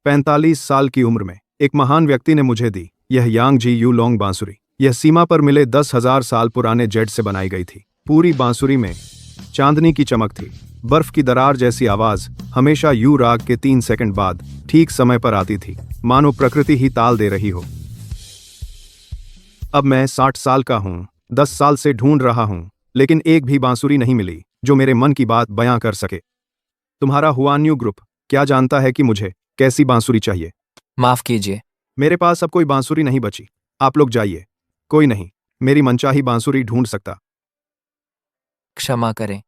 45 साल की उम्र में एक महान व्यक्ति ने मुझे दी यह यांग जी यू लोंग बांसुरी। यह सीमा पर मिले 10,000 साल पुराने जेड से बनाई गई थी। पूरी बांसुरी में चांदनी की चमक थी। बर्फ की दरार जैसी आवाज हमेशा यू राग के 3 सेकंड बाद ठीक समय पर आती थी, मानो प्रकृति ही ताल दे रही हो। अब मैं 60 साल का हूं। 10 साल से ढूंढ रहा हूं, लेकिन एक भी बांसुरी नहीं मिली जो मेरे मन की बात बयां कर सके। तुम्हारा हुआन्यू ग्रुप क्या जानता है कि मुझे कैसी बांसुरी चाहिए? माफ कीजिए, मेरे पास अब कोई बांसुरी नहीं बची। आप लोग जाइए। कोई नहीं मेरी मनचाही बांसुरी ढूंढ सकता। क्षमा करें।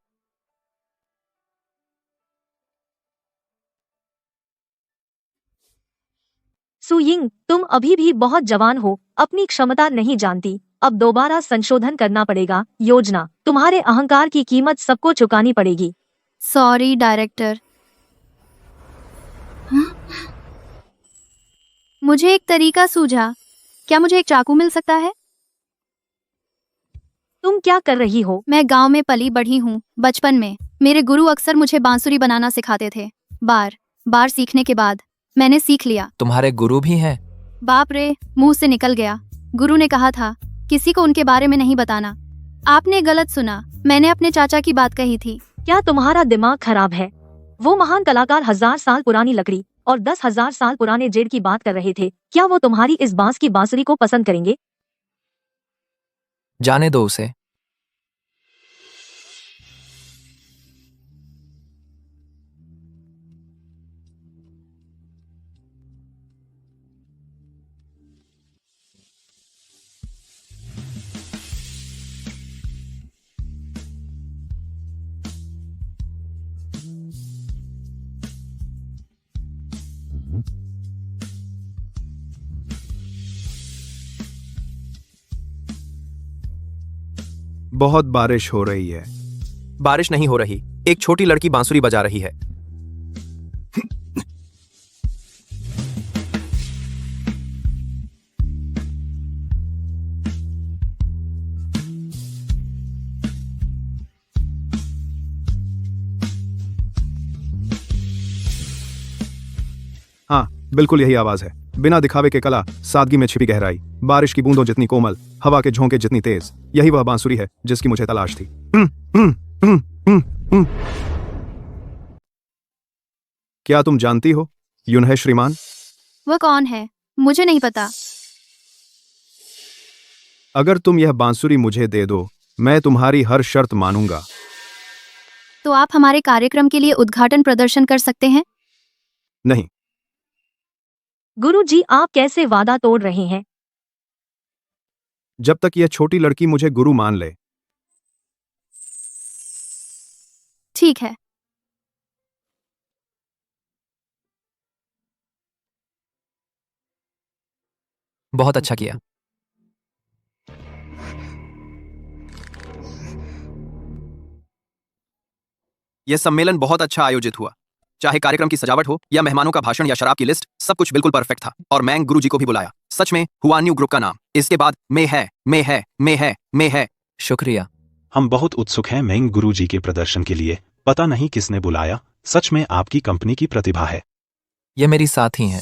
सुयिंग, तुम अभी भी बहुत जवान हो, अपनी क्षमता नहीं जानती। अब दोबारा संशोधन करना पड़ेगा। योजना, तुम्हारे अहंकार की कीमत सबको चुकानी पड़ेगी। Sorry director. मुझे एक तरीका सूझा। क्या मुझे एक चाकू मिल सकता है? तुम क्या कर रही हो? मैं गांव में पली बढ़ी हूँ। बचपन में मेरे गुरु अक्सर मुझे बांसुरी बनाना सिखाते थे। बार बार सीखने के बाद मैंने सीख लिया। तुम्हारे गुरु भी हैं? बाप रे, मुंह से निकल गया। गुरु ने कहा था किसी को उनके बारे में नहीं बताना। आपने गलत सुना, मैंने अपने चाचा की बात कही थी। क्या तुम्हारा दिमाग खराब है? वो महान कलाकार 1000 साल पुरानी लकड़ी और 10,000 साल पुराने जेड की बात कर रहे थे। क्या वो तुम्हारी इस बांस की बांसुरी को पसंद करेंगे? जाने दो उसे। बहुत बारिश हो रही है। बारिश नहीं हो रही, एक छोटी लड़की बांसुरी बजा रही है। हाँ, बिल्कुल यही आवाज है। बिना दिखावे के कला, सादगी में छिपी गहराई, बारिश की बूंदों जितनी कोमल, हवा के झोंके जितनी तेज। यही वह बांसुरी है जिसकी मुझे तलाश थी। क्या तुम जानती हो युनहे श्रीमान? वह कौन है? मुझे नहीं पता। अगर तुम यह बांसुरी मुझे दे दो, मैं तुम्हारी हर शर्त मानूंगा। तो आप हमारे कार्यक्रम के लिए उद्घाटन प्रदर्शन कर सकते हैं? नहीं। गुरुजी, आप कैसे वादा तोड़ रहे हैं? जब तक यह छोटी लड़की मुझे गुरु मान ले। ठीक है। बहुत अच्छा किया। यह सम्मेलन बहुत अच्छा आयोजित हुआ। चाहे कार्यक्रम की सजावट हो या मेहमानों का भाषण या शराब की लिस्ट, सब कुछ बिल्कुल परफेक्ट था। और मैं गुरुजी को भी बुलाया। सच में हुआन्यू ग्रुप का नाम इसके बाद में है। शुक्रिया। हम बहुत उत्सुक हैं मेंग गुरुजी के प्रदर्शन के लिए। पता नहीं किसने बुलाया। सच में आपकी कंपनी की प्रतिभा है। ये मेरी साथी हैं।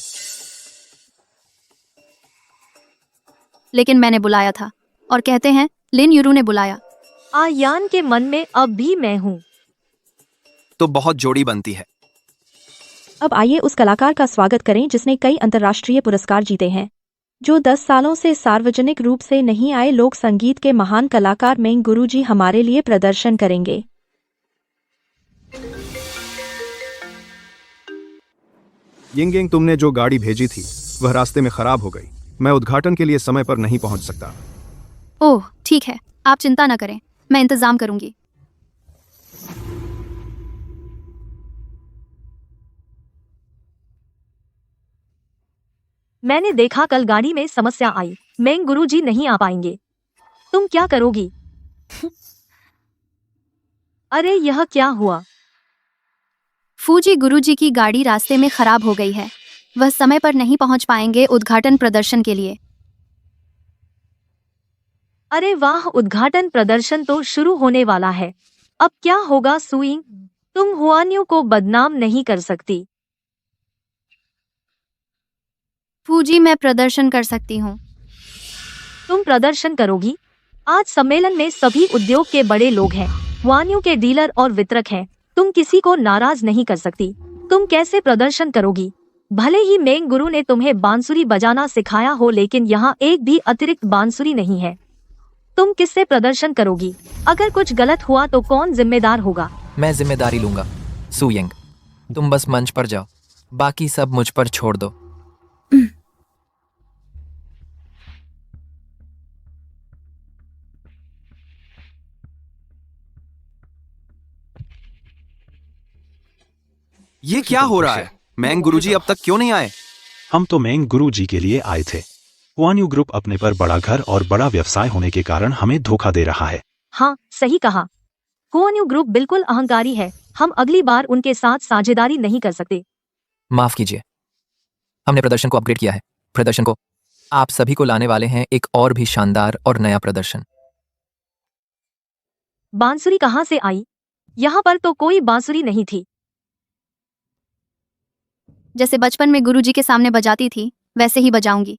लेकिन मैंने बुलाया था। और कहते हैं लिन यूरू ने बुलाया। आयान के मन में अब भी मैं हूँ। तो बहुत जोड़ी बनती है। अब आइए उस कलाकार का स्वागत करें जिसने कई अंतर्राष्ट्रीय पुरस्कार जीते हैं, जो 10 सालों से सार्वजनिक रूप से नहीं आए। लोक संगीत के महान कलाकार मेंग गुरुजी हमारे लिए प्रदर्शन करेंगे। यिंग यिंग, तुमने जो गाड़ी भेजी थी वह रास्ते में खराब हो गई। मैं उद्घाटन के लिए समय पर नहीं पहुंच सकता। ओह ठीक है, आप चिंता न करें, मैं इंतजाम करूंगी। मैंने देखा कल गाड़ी में समस्या आई। मेंग गुरुजी नहीं आ पाएंगे। तुम क्या करोगी? अरे यह क्या हुआ? फूजी गुरुजी की गाड़ी रास्ते में खराब हो गई है। वह समय पर नहीं पहुंच पाएंगे उद्घाटन प्रदर्शन के लिए। अरे वाह, उद्घाटन प्रदर्शन तो शुरू होने वाला है। अब क्या होगा सुइंग? तुम हुआन्यू को बदनाम नहीं कर सकती। फूजी, मैं प्रदर्शन कर सकती हूँ। तुम प्रदर्शन करोगी? आज सम्मेलन में सभी उद्योग के बड़े लोग हैं, हुआन्यू के डीलर और वितरक हैं। तुम किसी को नाराज नहीं कर सकती। तुम कैसे प्रदर्शन करोगी? भले ही मेंग गुरु ने तुम्हें बांसुरी बजाना सिखाया हो, लेकिन यहाँ एक भी अतिरिक्त बांसुरी नहीं है। तुम किससे प्रदर्शन करोगी? अगर कुछ गलत हुआ तो कौन जिम्मेदार होगा? मैं जिम्मेदारी लूंगा। सू यिंग, तुम बस मंच पर जाओ, बाकी सब मुझ पर छोड़ दो। ये क्या हो रहा है? मेंग गुरुजी अब तक क्यों नहीं आए? हम तो मेंग गुरुजी के लिए आए थे। हुआन्यू ग्रुप अपने पर बड़ा घर और बड़ा व्यवसाय होने के कारण हमें धोखा दे रहा है। हाँ, सही कहा। हुआन्यू ग्रुप बिल्कुल अहंकारी है। हम अगली बार उनके साथ साझेदारी नहीं कर सकते। माफ कीजिए, हमने प्रदर्शन को अपग्रेड किया है। प्रदर्शन को आप सभी को लाने वाले हैं एक और भी शानदार और नया प्रदर्शन। बांसुरी कहाँ से आई? यहाँ पर तो कोई बांसुरी नहीं थी। जैसे बचपन में गुरुजी के सामने बजाती थी, वैसे ही बजाऊंगी।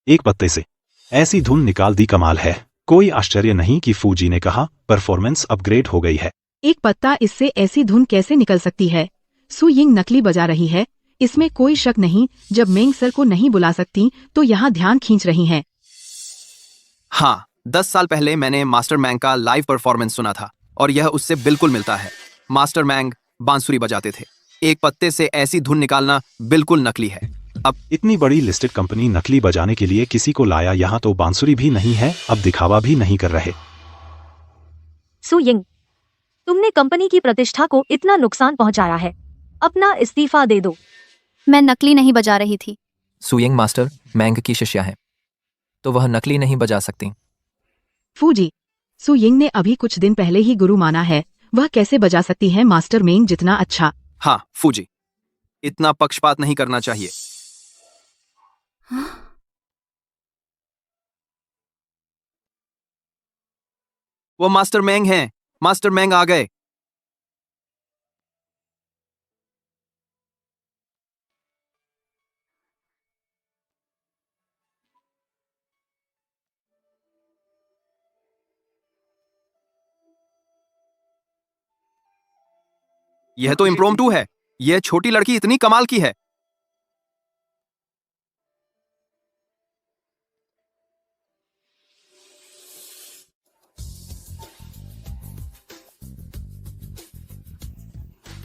एक पत्ते से ऐसी धुन निकाल दी, कमाल है। कोई आश्चर्य नहीं कि फूजी ने कहा परफॉर्मेंस अपग्रेड हो गई है। एक पत्ता इससे ऐसी धुन कैसे निकल सकती है? सू यिंग नकली बजा रही है, इसमें कोई शक नहीं। जब मेंग सर को नहीं बुला सकती तो यहाँ ध्यान खींच रही हैं। हाँ, 10 साल पहले मैंने मास्टर मैंग का लाइव परफॉर्मेंस सुना था और यह उससे बिल्कुल मिलता है। मास्टर मैंग बांसुरी बजाते थे। एक पत्ते से ऐसी धुन निकालना बिल्कुल नकली है। अब इतनी बड़ी लिस्टेड कंपनी नकली बजाने के लिए किसी को लाया, यहाँ तो बांसुरी भी नहीं है, अब दिखावा भी नहीं कर रहे। सू यिंग, तुमने कंपनी की प्रतिष्ठा को इतना नुकसान पहुंचाया है, अपना इस्तीफा दे दो। मैं नकली नहीं बजा रही थी। सू यिंग मास्टर मैंग की शिष्या है, तो वह नकली नहीं बजा सकती। फूजी, सू यिंग ने अभी कुछ दिन पहले ही गुरु माना है, वह कैसे बजा सकती है मास्टर मेंग जितना अच्छा? हाँ फूजी, इतना पक्षपात नहीं करना चाहिए। वो मास्टर मैंग हैं। मास्टर मैंग आ गए। यह तो इम्प्रोम्प्टू है। यह छोटी लड़की इतनी कमाल की है।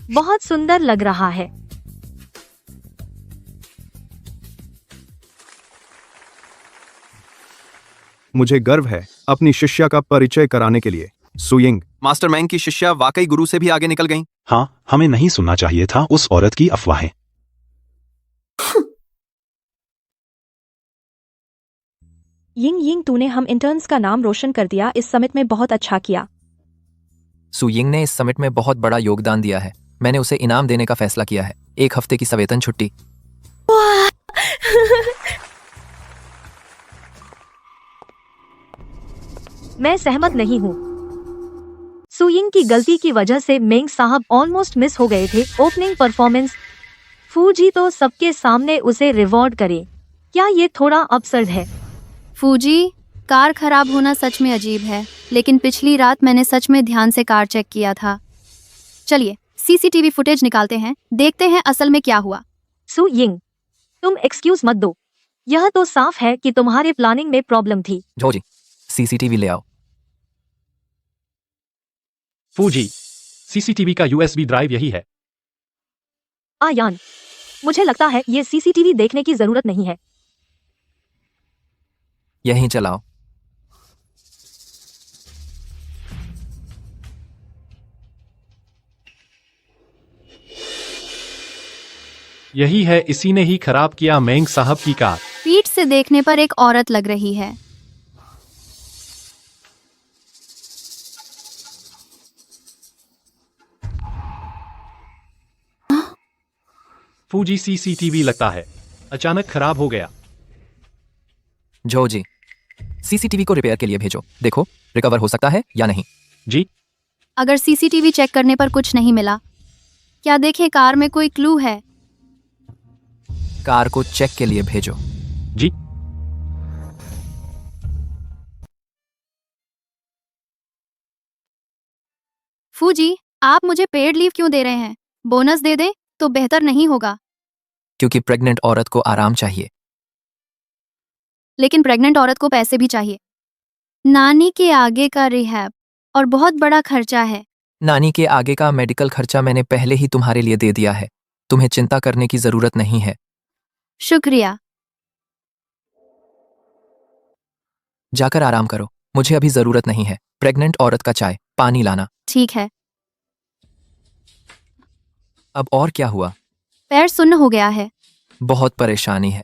बहुत सुंदर लग रहा है। मुझे गर्व है अपनी शिष्या का परिचय कराने के लिए। सू यिंग, मास्टर मैंग की शिष्या वाकई गुरु से भी आगे निकल गईं। हाँ, हमें नहीं सुनना चाहिए था उस औरत की अफवाहें। यिंग यिंग, तूने हम इंटर्न्स का नाम रोशन कर दिया। इस समिट में बहुत अच्छा किया। सू यिंग ने इस समिट में बहुत बड़ा योगदान दिया है। मैंने उसे इनाम देने का फैसला किया है, 1 हफ्ते की सवेतन छुट्टी। मैं सहमत नहीं हूँ। सुयिंग की गलती की वजह से मेंग साहब ऑलमोस्ट मिस हो गए थे ओपनिंग परफॉर्मेंस। फूजी तो सबके सामने उसे रिवॉर्ड करे, क्या ये थोड़ा absurd है? फूजी, कार खराब होना सच में अजीब है, लेकिन पिछली रात मैंने सच में ध्यान से कार चेक किया था। चलिए सीसीटीवी फुटेज निकालते हैं, देखते हैं असल में क्या हुआ। सुयिंग, तुम एक्सक्यूज मत दो, यह तो साफ है कि तुम्हारे प्लानिंग में प्रॉब्लम थी। जोजी, सीसीटीवी ले आओ। फूजी, सीसीटीवी का यूएसबी ड्राइव यही है। आयान, मुझे लगता है ये सीसीटीवी देखने की जरूरत नहीं है। यहीं चलाओ। यही है, इसी ने ही खराब किया मेंग साहब की कार। पीठ से देखने पर एक औरत लग रही है। फूजी, सीसीटीवी लगता है अचानक खराब हो गया। जोजी, सीसीटीवी को रिपेयर के लिए भेजो, देखो रिकवर हो सकता है या नहीं। जी। अगर सीसीटीवी चेक करने पर कुछ नहीं मिला, क्या देखें कार में कोई क्लू है? कार को चेक के लिए भेजो। जी। फूजी, आप मुझे पेड लीव क्यों दे रहे हैं? बोनस दे दें तो बेहतर नहीं होगा? क्योंकि प्रेग्नेंट औरत को आराम चाहिए। लेकिन प्रेग्नेंट औरत को पैसे भी चाहिए। नानी के आगे का रिहैब और बहुत बड़ा खर्चा है। नानी के आगे का मेडिकल खर्चा मैंने पहले ही तुम्हारे लिए दे दिया है, तुम्हें चिंता करने की जरूरत नहीं है। शुक्रिया। जाकर आराम करो, मुझे अभी जरूरत नहीं है। प्रेग्नेंट औरत का चाय पानी लाना। ठीक है। अब और क्या हुआ? पैर सुन्न हो गया है। बहुत परेशानी है।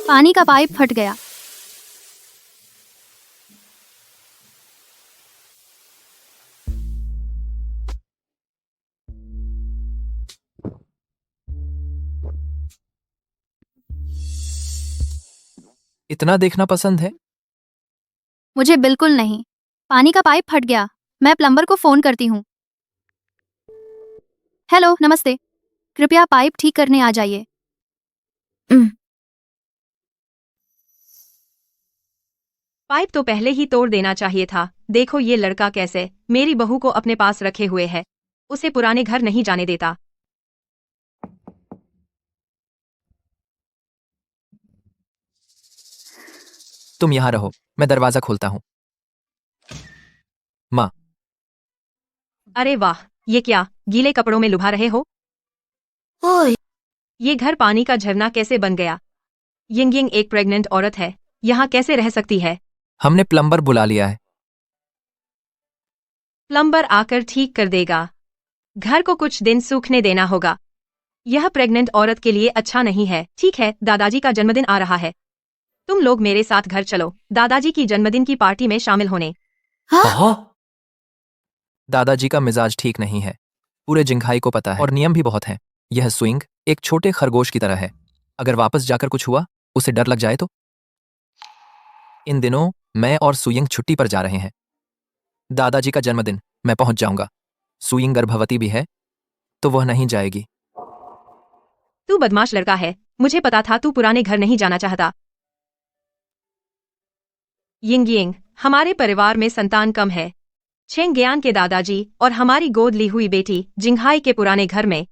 पानी का पाइप फट गया। इतना देखना पसंद है? मुझे बिल्कुल नहीं। पानी का पाइप फट गया, मैं प्लम्बर को फोन करती हूँ। हेलो, नमस्ते, कृपया पाइप ठीक करने आ जाइए। पाइप तो पहले ही तोड़ देना चाहिए था। देखो ये लड़का कैसे मेरी बहू को अपने पास रखे हुए है, उसे पुराने घर नहीं जाने देता। तुम यहाँ रहो, मैं दरवाजा खोलता हूँ। माँ। अरे वाह, ये क्या गीले कपड़ों में लुभा रहे हो? ओए, ये घर पानी का झरना कैसे बन गया? यिंग एक प्रेग्नेंट औरत है, यहाँ कैसे रह सकती है? हमने प्लम्बर बुला लिया है। प्लम्बर आकर ठीक कर देगा। घर को कुछ दिन सूखने देना होगा। यह प्रेग्नेंट औरत के लिए अच्छा नहीं है। ठीक है, दादाजी का जन्मदिन आ रहा है, तुम लोग मेरे साथ घर चलो दादाजी की जन्मदिन की पार्टी में शामिल होने। हाँ? दादाजी का मिजाज ठीक नहीं है, पूरे जिंघाई को पता है और नियम भी बहुत हैं। यह स्विंग एक छोटे खरगोश की तरह है, अगर वापस जाकर कुछ हुआ, उसे डर लग जाए तो। इन दिनों मैं और सुयिंग छुट्टी पर जा रहे हैं। दादाजी का जन्मदिन मैं पहुंच जाऊंगा। सुयिंग गर्भवती भी है, तो वह नहीं जाएगी। तू बदमाश लड़का है, मुझे पता था तू पुराने घर नहीं जाना चाहता। यिंग, हमारे परिवार में संतान कम है। छेंगयान के दादाजी और हमारी गोद ली हुई बेटी जिंघाई के पुराने घर में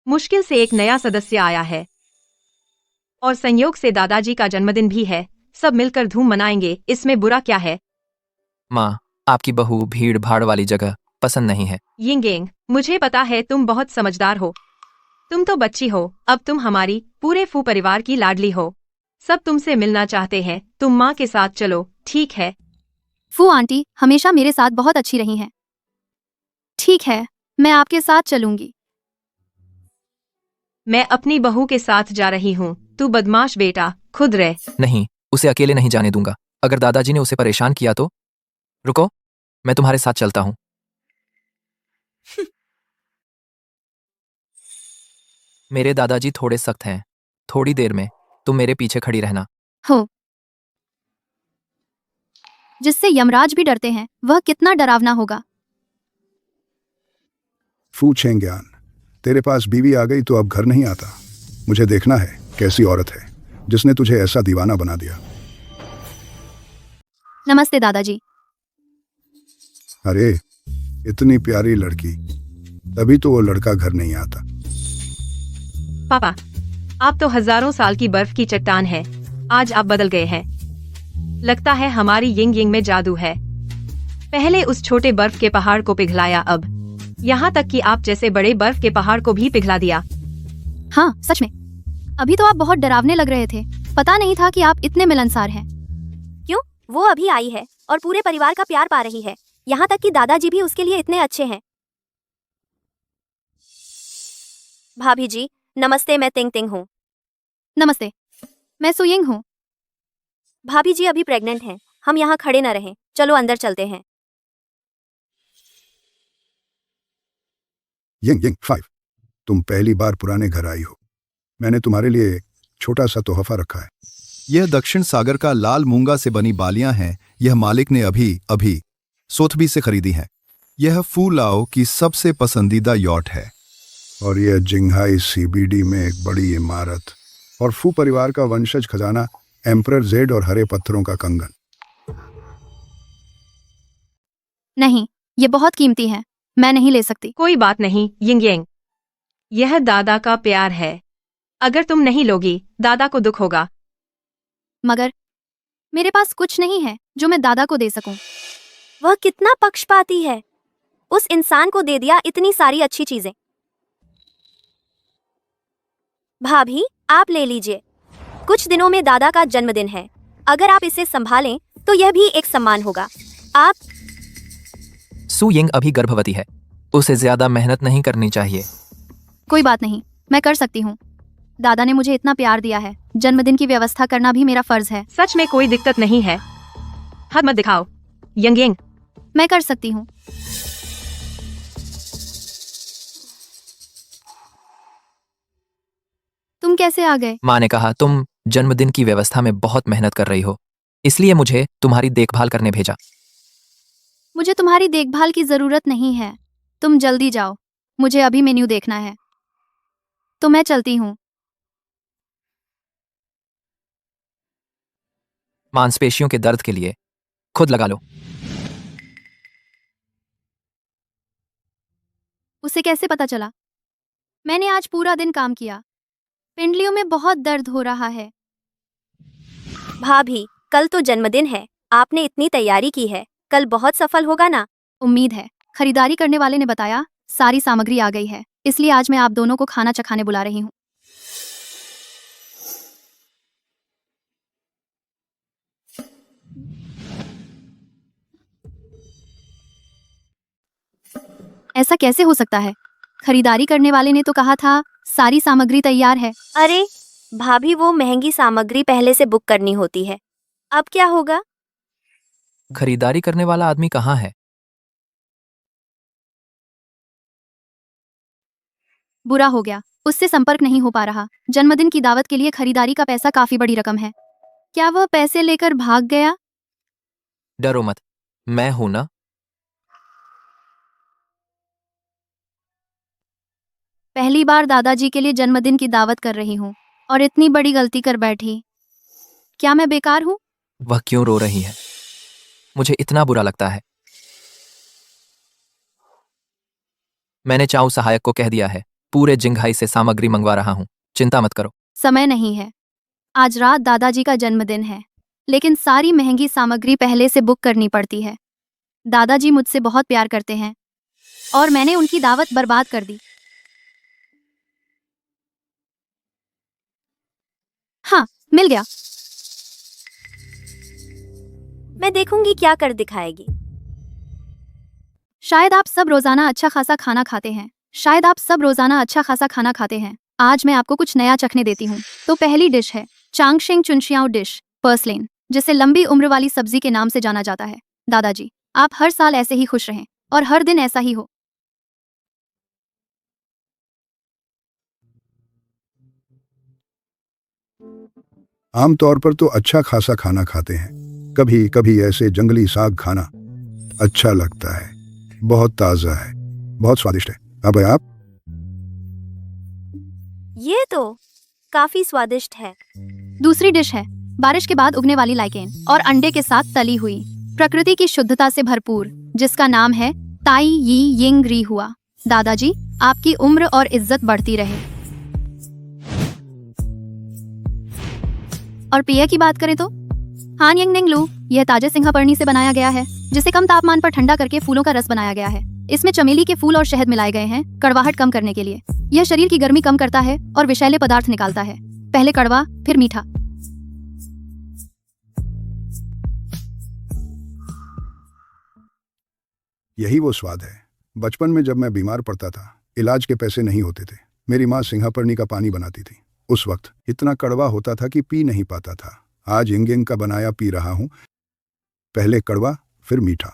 मुश्किल से एक नया सदस्य आया है, और संयोग से दादाजी का जन्मदिन भी है। सब मिलकर धूम मनाएंगे, इसमें बुरा क्या है? माँ, आपकी बहू भीड़ भाड़ वाली जगह पसंद नहीं है। यिंग, मुझे पता है तुम बहुत समझदार हो। तुम तो बच्ची हो, अब तुम हमारी पूरे फू परिवार की लाडली हो। सब तुमसे मिलना चाहते हैं, तुम माँ के साथ चलो, ठीक है? फू आंटी हमेशा मेरे साथ बहुत अच्छी रही हैं। ठीक है, मैं आपके साथ चलूंगी। मैं अपनी बहू के साथ जा रही हूँ। तू बदमाश बेटा, खुद रह। नहीं, उसे अकेले नहीं जाने दूंगा। अगर दादाजी ने उसे परेशान किया तो? रुको, मैं तुम्हारे साथ चलता हूँ। मेरे दादाजी थोड़े सख्त हैं। थोड़ी देर में तुम मेरे पीछे खड़ी रहना। हो, जिससे यमराज भी डरते हैं, वह कितना डरावना होगा। फू चेंग्यान, तेरे पास बीवी आ गई तो अब घर नहीं आता। मुझे देखना है कैसी औरत है जिसने तुझे ऐसा दीवाना बना दिया। नमस्ते दादाजी। अरे, इतनी प्यारी लड़की, तभी तो वो लड़का घर नहीं आता। पापा, आप तो हजारों साल की बर्फ की चट्टान है। आज आप बदल गए हैं। लगता है हमारी यिंग यिंग में जादू है। पहले उस छोटे बर्फ के पहाड़ को पिघलाया, अब यहाँ तक कि आप जैसे बड़े बर्फ के पहाड़ को भी पिघला दिया। हाँ, सच में। अभी तो आप बहुत डरावने लग रहे थे। पता नहीं था कि आप इतने मिलनसार हैं। क्यों? वो अभी आई है और पूरे परिवार का प्यार पा रही है। यहाँ तक कि दादाजी भी उसके लिए इतने अच्छे हैं। भाभी जी, नमस्ते। मैं तिंग तिंग हूँ। नमस्ते, मैं सुयिंग हूँ। भाभी जी अभी प्रेग्नेंट हैं। हम यहाँ खड़े न रहें, चलो अंदर चलते हैं। यिंग यिंग 5, तुम पहली बार पुराने घर आई हो। मैंने तुम्हारे लिए एक छोटा सा तोहफा रखा है। यह दक्षिण सागर का लाल मूंगा से बनी बालियां हैं। यह मालिक ने अभी सोथबी से खरीदी हैं। यह फू लाओ की सबसे पसंदीदा यॉट है। और यह जिंगहाई सीबीडी में एक बड़ी इमारत और फू परिवार का वंशज खजाना, एम्परर जेड और हरे पत्थरों का कंगन। नहीं, ये बहुत कीमती है। मैं नहीं ले सकती। कोई बात नहीं यिंग यिंग, यह दादा का प्यार है। अगर तुम नहीं लोगी, दादा को दुख होगा। मगर मेरे पास कुछ नहीं है जो मैं दादा को दे सकूं। वह कितना पक्षपाती है। उस इंसान को दे दिया इतनी सारी अच्छी चीजें। भाभी, आप ले लीजिए। कुछ दिनों में दादा का जन्मदिन है। अगर आप इसे संभालें तो यह भी एक सम्मान होगा। आप सु यिंग अभी गर्भवती है। उसे ज्यादा मेहनत नहीं करनी चाहिए। कोई बात नहीं, मैं कर सकती हूँ। दादा ने मुझे इतना प्यार दिया है, जन्मदिन की व्यवस्था करना भी मेरा फर्ज है। सच में कोई दिक्कत नहीं है। हद मत दिखाओ यिंग यिंग। मैं कर सकती हूँ। तुम कैसे आ गए? माँ ने कहा तुम जन्मदिन की व्यवस्था में बहुत मेहनत कर रही हो, इसलिए मुझे तुम्हारी देखभाल करने भेजा। मुझे तुम्हारी देखभाल की जरूरत नहीं है। तुम जल्दी जाओ, मुझे अभी मेन्यू देखना है। तो मैं चलती हूँ। मांसपेशियों के दर्द के लिए खुद लगा लो। उसे कैसे पता चला? मैंने आज पूरा दिन काम किया। पिंडलियों में बहुत दर्द हो रहा है। भाभी, कल तो जन्मदिन है। आपने इतनी तैयारी की है, कल बहुत सफल होगा ना? उम्मीद है। खरीदारी करने वाले ने बताया सारी सामग्री आ गई है, इसलिए आज मैं आप दोनों को खाना चखाने बुला रही हूँ। ऐसा कैसे हो सकता है? खरीदारी करने वाले ने तो कहा था सारी सामग्री तैयार है। अरे भाभी, वो महंगी सामग्री पहले से बुक करनी होती है। अब क्या होगा? खरीदारी करने वाला आदमी कहाँ है? बुरा हो गया, उससे संपर्क नहीं हो पा रहा। जन्मदिन की दावत के लिए खरीदारी का पैसा काफी बड़ी रकम है। क्या वह पैसे लेकर भाग गया? डरो मत, मैं हूं ना। पहली बार दादाजी के लिए जन्मदिन की दावत कर रही हूँ और इतनी बड़ी गलती कर बैठी। क्या मैं बेकार हूँ? वह क्यों रो रही है? मुझे इतना बुरा लगता है। मैंने चाऊ सहायक को कह दिया है, पूरे जिंघाई से सामग्री मंगवा रहा हूँ। चिंता मत करो। समय नहीं है। आज रात दादाजी का जन्मदिन है, लेकिन सारी महंगी सामग्री पहले से बुक करनी पड़ती है। दादाजी मुझसे बहुत प्यार करते हैं और मैंने उनकी दावत बर्बाद कर दी। हाँ, मिल गया। मैं देखूंगी क्या कर दिखाएगी। शायद आप सब रोजाना अच्छा खासा खाना खाते हैं। शायद आप सब रोजाना अच्छा खासा खाना खाते हैं। आज मैं आपको कुछ नया चखने देती हूँ। तो पहली डिश है चांगशिंग चुनशियाओ डिश पर्सलेन, जिसे लंबी उम्र वाली सब्जी के नाम से जाना जाता है। दादाजी, आप हर साल ऐसे ही खुश रहें और हर दिन ऐसा ही हो। आमतौर पर तो अच्छा खासा खाना खाते हैं, कभी कभी ऐसे जंगली साग खाना अच्छा लगता है। बहुत ताज़ा है, बहुत स्वादिष्ट है। अब आप? ये तो काफी स्वादिष्ट है। दूसरी डिश है बारिश के बाद उगने वाली लाइकेन और अंडे के साथ तली हुई, प्रकृति की शुद्धता से भरपूर, जिसका नाम है ताई यी यिंग री हुआ। दादाजी, आपकी उम्र और इज्जत बढ़ती रहे। और पेय की बात करें तो हान यंग निंग लू, यह ताजे सिंघापर्णी से बनाया गया है, जिसे कम तापमान पर ठंडा करके फूलों का रस बनाया गया है। इसमें चमेली के फूल और शहद मिलाए गए हैं कड़वाहट कम करने के लिए। यह शरीर की गर्मी कम करता है और विषैले पदार्थ निकालता है। पहले कड़वा फिर मीठा। यही वो स्वाद है। बचपन में जब मैं बीमार पड़ता था, इलाज के पैसे नहीं होते थे, मेरी माँ सिंघापर्णी का पानी बनाती थी। उस वक्त इतना कड़वा होता था कि पी नहीं पाता था। आज यिंग का बनाया पी रहा हूं, पहले कड़वा फिर मीठा,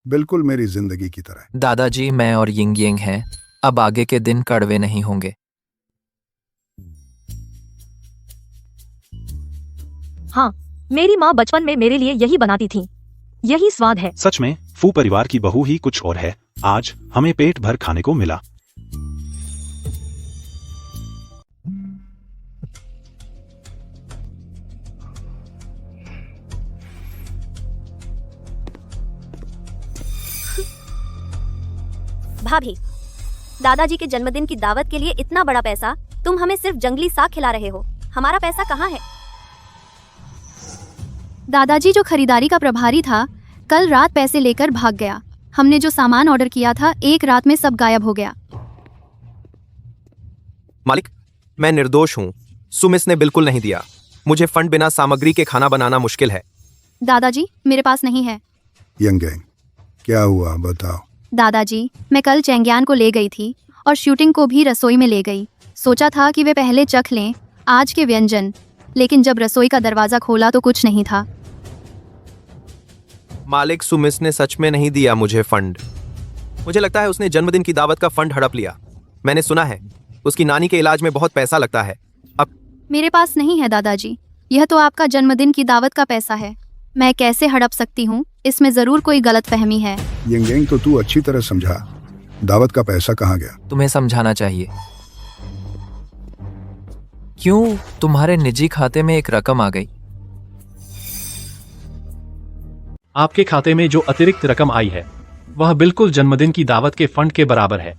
बिल्कुल मेरी जिंदगी की तरह। दादाजी, मैं और यिंग यिंग हैं, अब आगे के दिन कड़वे नहीं होंगे। हाँ, मेरी माँ बचपन में मेरे लिए यही बनाती थी। यही स्वाद है। सच में फू परिवार की बहू ही कुछ और है। आज हमें पेट भर खाने को मिला। भाभी, दादाजी के जन्मदिन की दावत के लिए इतना बड़ा पैसा, तुम हमें सिर्फ जंगली साग खिला रहे हो। हमारा पैसा कहाँ है? दादाजी जो खरीदारी का प्रभारी था, कल रात पैसे लेकर भाग गया। हमने जो सामान ऑर्डर किया था, एक रात में सब गायब हो गया। मालिक, मैं निर्दोष हूँ। सुमिस ने बिल्कुल नहीं दिया। मुझे फंड बिना सामग्री के खाना बनाना मुश्किल है। दादाजी, मेरे पास नहीं है। यंग, क्या हुआ बताओ। दादाजी, मैं कल चेंग्यान को ले गई थी और शूटिंग को भी रसोई में ले गई। सोचा था कि वे पहले चख लें आज के व्यंजन, लेकिन जब रसोई का दरवाजा खोला तो कुछ नहीं था। मालिक, सुमिस ने सच में नहीं दिया मुझे फंड। मुझे लगता है उसने जन्मदिन की दावत का फंड हड़प लिया। मैंने सुना है उसकी नानी के इलाज में बहुत पैसा लगता है। अब मेरे पास नहीं है दादाजी, यह तो आपका जन्मदिन की दावत का पैसा है। मैं कैसे हड़प सकती हूँ? इसमें जरूर कोई गलतफहमी है। यंग, तो तू अच्छी तरह समझा, दावत का पैसा कहाँ गया? तुम्हें समझाना चाहिए। क्यों तुम्हारे निजी खाते में एक रकम आ गई? आपके खाते में जो अतिरिक्त रकम आई है वह बिल्कुल जन्मदिन की दावत के फंड के बराबर है।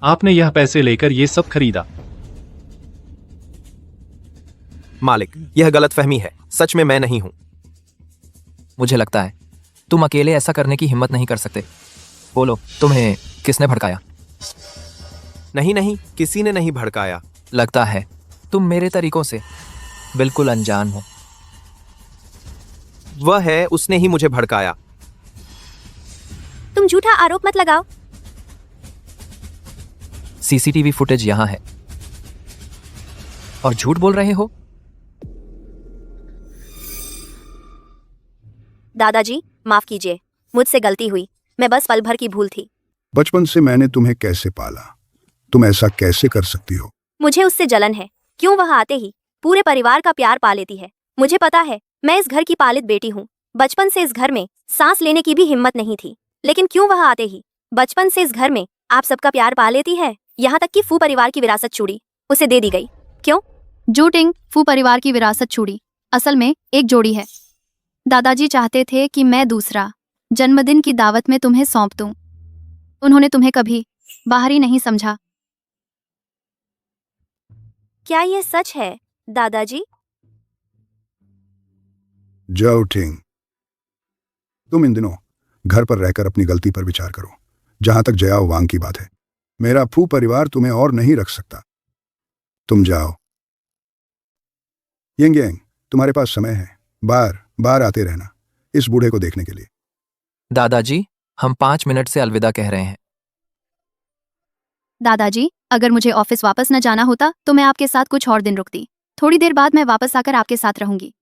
आपने यह पैसे लेकर ये सब खरीदा। मालिक, यह गलतफहमी है। सच में मैं नहीं हूँ। मुझे लगता है तुम अकेले ऐसा करने की हिम्मत नहीं कर सकते। बोलो, तुम्हें किसने भड़काया? नहीं, किसी ने नहीं भड़काया। लगता है तुम मेरे तरीकों से बिल्कुल अनजान हो। वह है, उसने ही मुझे भड़काया। तुम झूठा आरोप मत लगाओ। सीसीटीवी फुटेज यहाँ है और झूठ बोल रहे हो। दादाजी, माफ कीजिए, मुझसे गलती हुई। मैं बस पल भर की भूल थी। बचपन से मैंने तुम्हें कैसे पाला, तुम ऐसा कैसे कर सकती हो? मुझे उससे जलन है। क्यों वह आते ही पूरे परिवार का प्यार पा लेती है। मुझे पता है, मैं इस घर की पालित बेटी हूँ। बचपन से इस घर में सांस लेने की भी हिम्मत नहीं थी, लेकिन क्यों वह आते ही बचपन से इस घर में आप सबका प्यार पा लेती है। यहाँ तक कि फू परिवार की विरासत चूड़ी उसे दे दी गई। क्यों? जूटिंग फू परिवार की विरासत चूड़ी असल में एक जोड़ी है। दादाजी चाहते थे कि मैं दूसरा जन्मदिन की दावत में तुम्हें सौंप दूं। उन्होंने तुम्हें कभी बाहरी नहीं समझा। क्या यह सच है दादाजी? जाओटिंग, तुम इन दिनों घर पर रहकर अपनी गलती पर विचार करो। जहां तक जयाओ वांग की बात है, मेरा फू परिवार तुम्हें और नहीं रख सकता। तुम जाओ। यंग, तुम्हारे पास समय है। बार बार आते रहना इस बूढ़े को देखने के लिए। दादाजी, हम 5 मिनट से अलविदा कह रहे हैं। दादाजी, अगर मुझे ऑफिस वापस न जाना होता तो मैं आपके साथ कुछ और दिन रुकती। थोड़ी देर बाद मैं वापस आकर आपके साथ रहूंगी।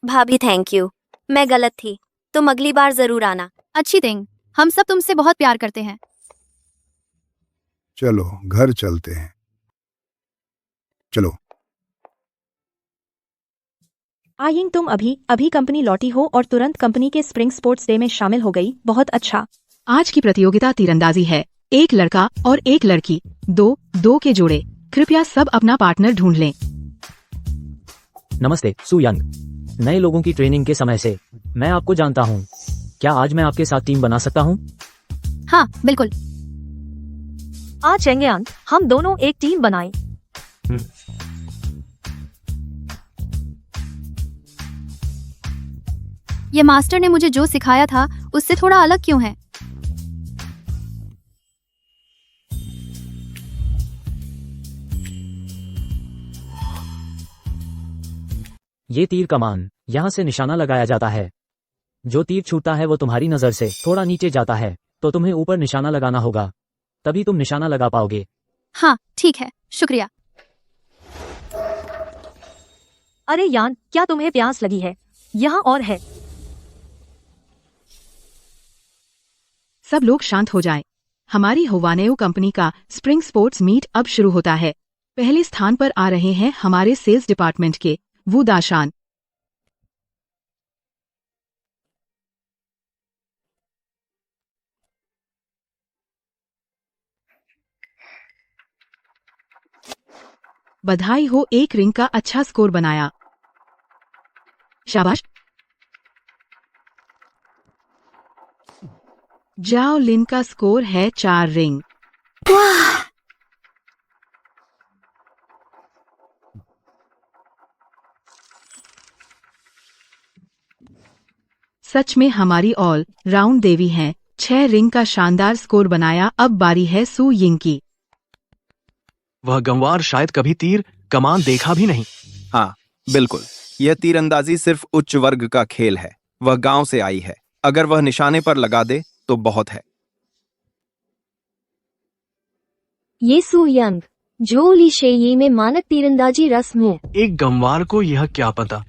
भाभी थैंक यू, मैं गलत थी। तुम अगली बार जरूर आना। अच्छी थिंग, हम सब तुमसे बहुत प्यार करते हैं। चलो घर चलते हैं। चलो। आयिंग, तुम अभी अभी कंपनी लौटी हो और तुरंत कंपनी के स्प्रिंग स्पोर्ट्स डे में शामिल हो गई। बहुत अच्छा। आज की प्रतियोगिता तीरंदाजी है। एक लड़का और एक लड़की, दो के जोड़े। कृपया सब अपना पार्टनर ढूंढ लें। नमस्ते सू यंग, नए लोगों की ट्रेनिंग के समय से मैं आपको जानता हूँ। क्या आज मैं आपके साथ टीम बना सकता हूँ? हाँ बिल्कुल। आज चेंगयान, हम दोनों एक टीम बनाएं। ये मास्टर ने मुझे जो सिखाया था उससे थोड़ा अलग क्यों है? ये तीर कमान, यहाँ से निशाना लगाया जाता है। जो तीर छूटता है वो तुम्हारी नजर से थोड़ा नीचे जाता है, तो तुम्हें ऊपर निशाना लगाना होगा, तभी तुम निशाना लगा पाओगे। हाँ ठीक है, शुक्रिया। अरे यान, क्या तुम्हें प्यास लगी है? यहाँ और है। सब लोग शांत हो जाएं। हमारी हुवानेओ कंपनी का स्प्रिंग स्पोर्ट्स मीट अब शुरू होता है। पहले स्थान पर आ रहे हैं हमारे सेल्स डिपार्टमेंट के वू दाशान। बधाई हो, एक रिंग का अच्छा स्कोर बनाया। शाबाश। जाओ लिन का स्कोर है 4 रिंग। सच में हमारी ऑल राउंड देवी हैं। 6 रिंग का शानदार स्कोर बनाया। अब बारी है सू यिंग की। वह गंवार शायद कभी तीर कमान देखा भी नहीं। हाँ बिल्कुल, यह तीरंदाजी सिर्फ उच्च वर्ग का खेल है। वह गांव से आई है। अगर वह निशाने पर लगा दे तो बहुत है। ये सू यंग, जो ली शेई में मानक तीरंदाजी रस्म है। एक गंवार को यह क्या पता?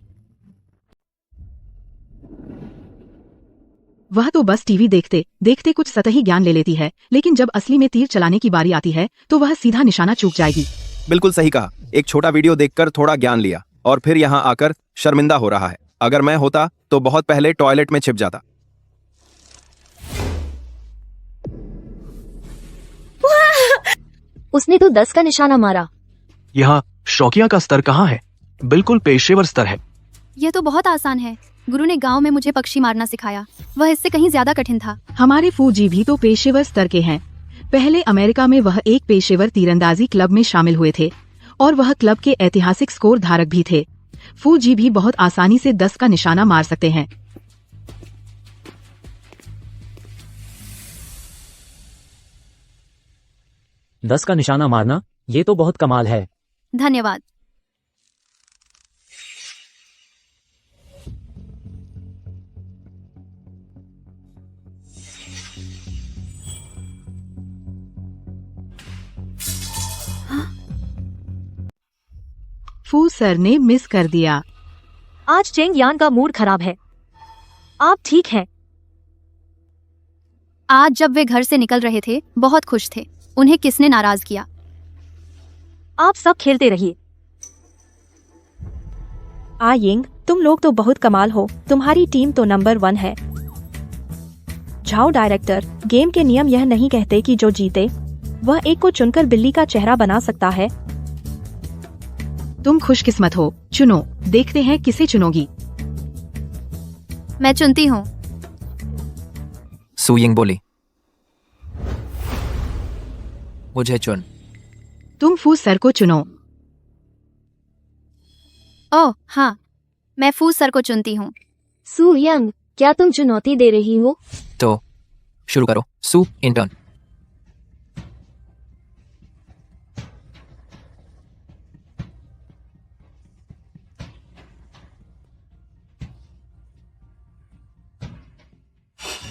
वह तो बस टीवी देखते देखते कुछ सतही ज्ञान ले लेती है, लेकिन जब असली में तीर चलाने की बारी आती है तो वह सीधा निशाना चूक जाएगी। बिल्कुल सही कहा। एक छोटा वीडियो देखकर थोड़ा ज्ञान लिया और फिर यहाँ आकर शर्मिंदा हो रहा है। अगर मैं होता तो बहुत पहले टॉयलेट में छिप जाता। उसने तो 10 का निशाना मारा। यह शौकिया का स्तर कहाँ है? बिल्कुल पेशेवर स्तर है। यह तो बहुत आसान है। गुरु ने गांव में मुझे पक्षी मारना सिखाया। वह इससे कहीं ज्यादा कठिन था। हमारे फूजी भी तो पेशेवर स्तर के हैं। पहले अमेरिका में वह एक पेशेवर तीरंदाजी क्लब में शामिल हुए थे और वह क्लब के ऐतिहासिक स्कोर धारक भी थे। फूजी भी बहुत आसानी से 10 का निशाना मार सकते हैं। दस का निशाना मारना, ये तो बहुत कमाल है। धन्यवाद। फू सर ने मिस कर दिया। आज चेंग यान का मूड खराब है। आप ठीक हैं? आज जब वे घर से निकल रहे थे बहुत खुश थे। उन्हें किसने नाराज किया? आप सब खेलते रहिए। आयिंग, तुम लोग तो बहुत कमाल हो। तुम्हारी टीम तो नंबर 1 है। जाओ डायरेक्टर, गेम के नियम यह नहीं कहते कि जो जीते वह एक को चुनकर बिल्ली का चेहरा बना सकता है। तुम खुशकिस्मत हो। चुनो, देखते हैं किसे चुनोगी। मैं चुनती हूँ। सू यिंग बोली। मुझे चुन। तुम फू सर को चुनो। ओह हाँ, मैं फू सर को चुनती हूँ। सू यंग, क्या तुम चुनौती दे रही हो? तो शुरू करो। सू इंटर्न।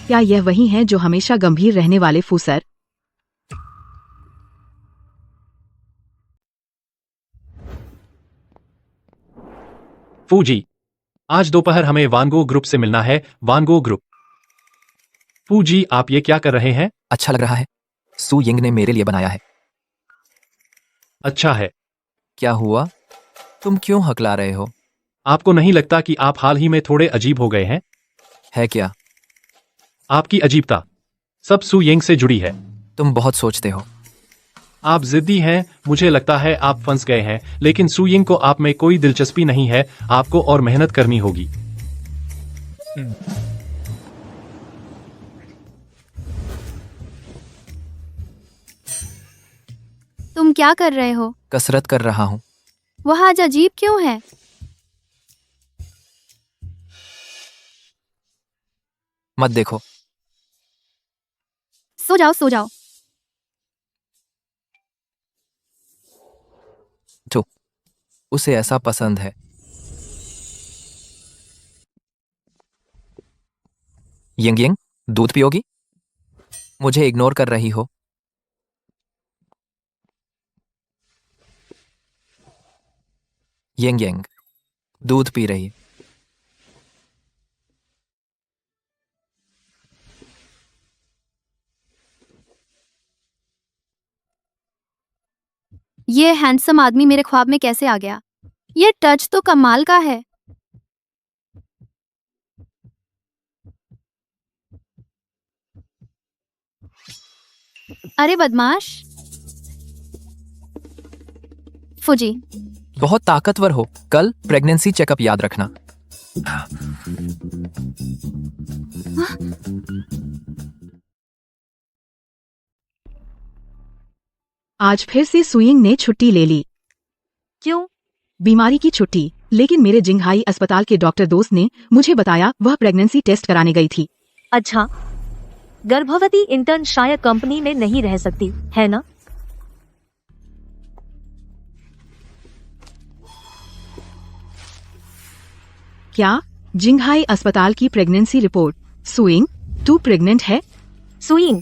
क्या यह वही है जो हमेशा गंभीर रहने वाले फू सर? फू जी, आज दोपहर हमें वानगो ग्रुप से मिलना है। वानगो ग्रुप। फू जी, आप ये क्या कर रहे हैं? अच्छा लग रहा है। सू यिंग ने मेरे लिए बनाया है। अच्छा है। क्या हुआ? तुम क्यों हकला रहे हो? आपको नहीं लगता कि आप हाल ही में थोड़े अजीब हो गए हैं? है क्या? आपकी अजीबता सब सू यिंग से जुड़ी है। तुम बहुत सोचते हो। आप जिद्दी हैं। मुझे लगता है आप फंस गए हैं, लेकिन सू यिंग को आप में कोई दिलचस्पी नहीं है। आपको और मेहनत करनी होगी। तुम क्या कर रहे हो? कसरत कर रहा हूँ। वह आज अजीब क्यों है? मत देखो। सो जाओ, सो जाओ। तो उसे ऐसा पसंद है। यिंग यिंग, दूध पियोगी? मुझे इग्नोर कर रही हो। यिंग यिंग, दूध पी रही है। ये हैंडसम आदमी मेरे ख्वाब में कैसे आ गया? ये टच तो कमाल का है। अरे बदमाश। फूजी, बहुत ताकतवर हो। कल प्रेगनेंसी चेकअप याद रखना। आज फिर से सुइंग ने छुट्टी ले ली। क्यों? बीमारी की छुट्टी। लेकिन मेरे जिंगहाई अस्पताल के डॉक्टर दोस्त ने मुझे बताया वह प्रेगनेंसी टेस्ट कराने गई थी। अच्छा, गर्भवती इंटर्न शायद कंपनी में नहीं रह सकती है ना? क्या? जिंगहाई अस्पताल की प्रेगनेंसी रिपोर्ट। सुइंग, तू प्रेग्नेंट है? सुइंग,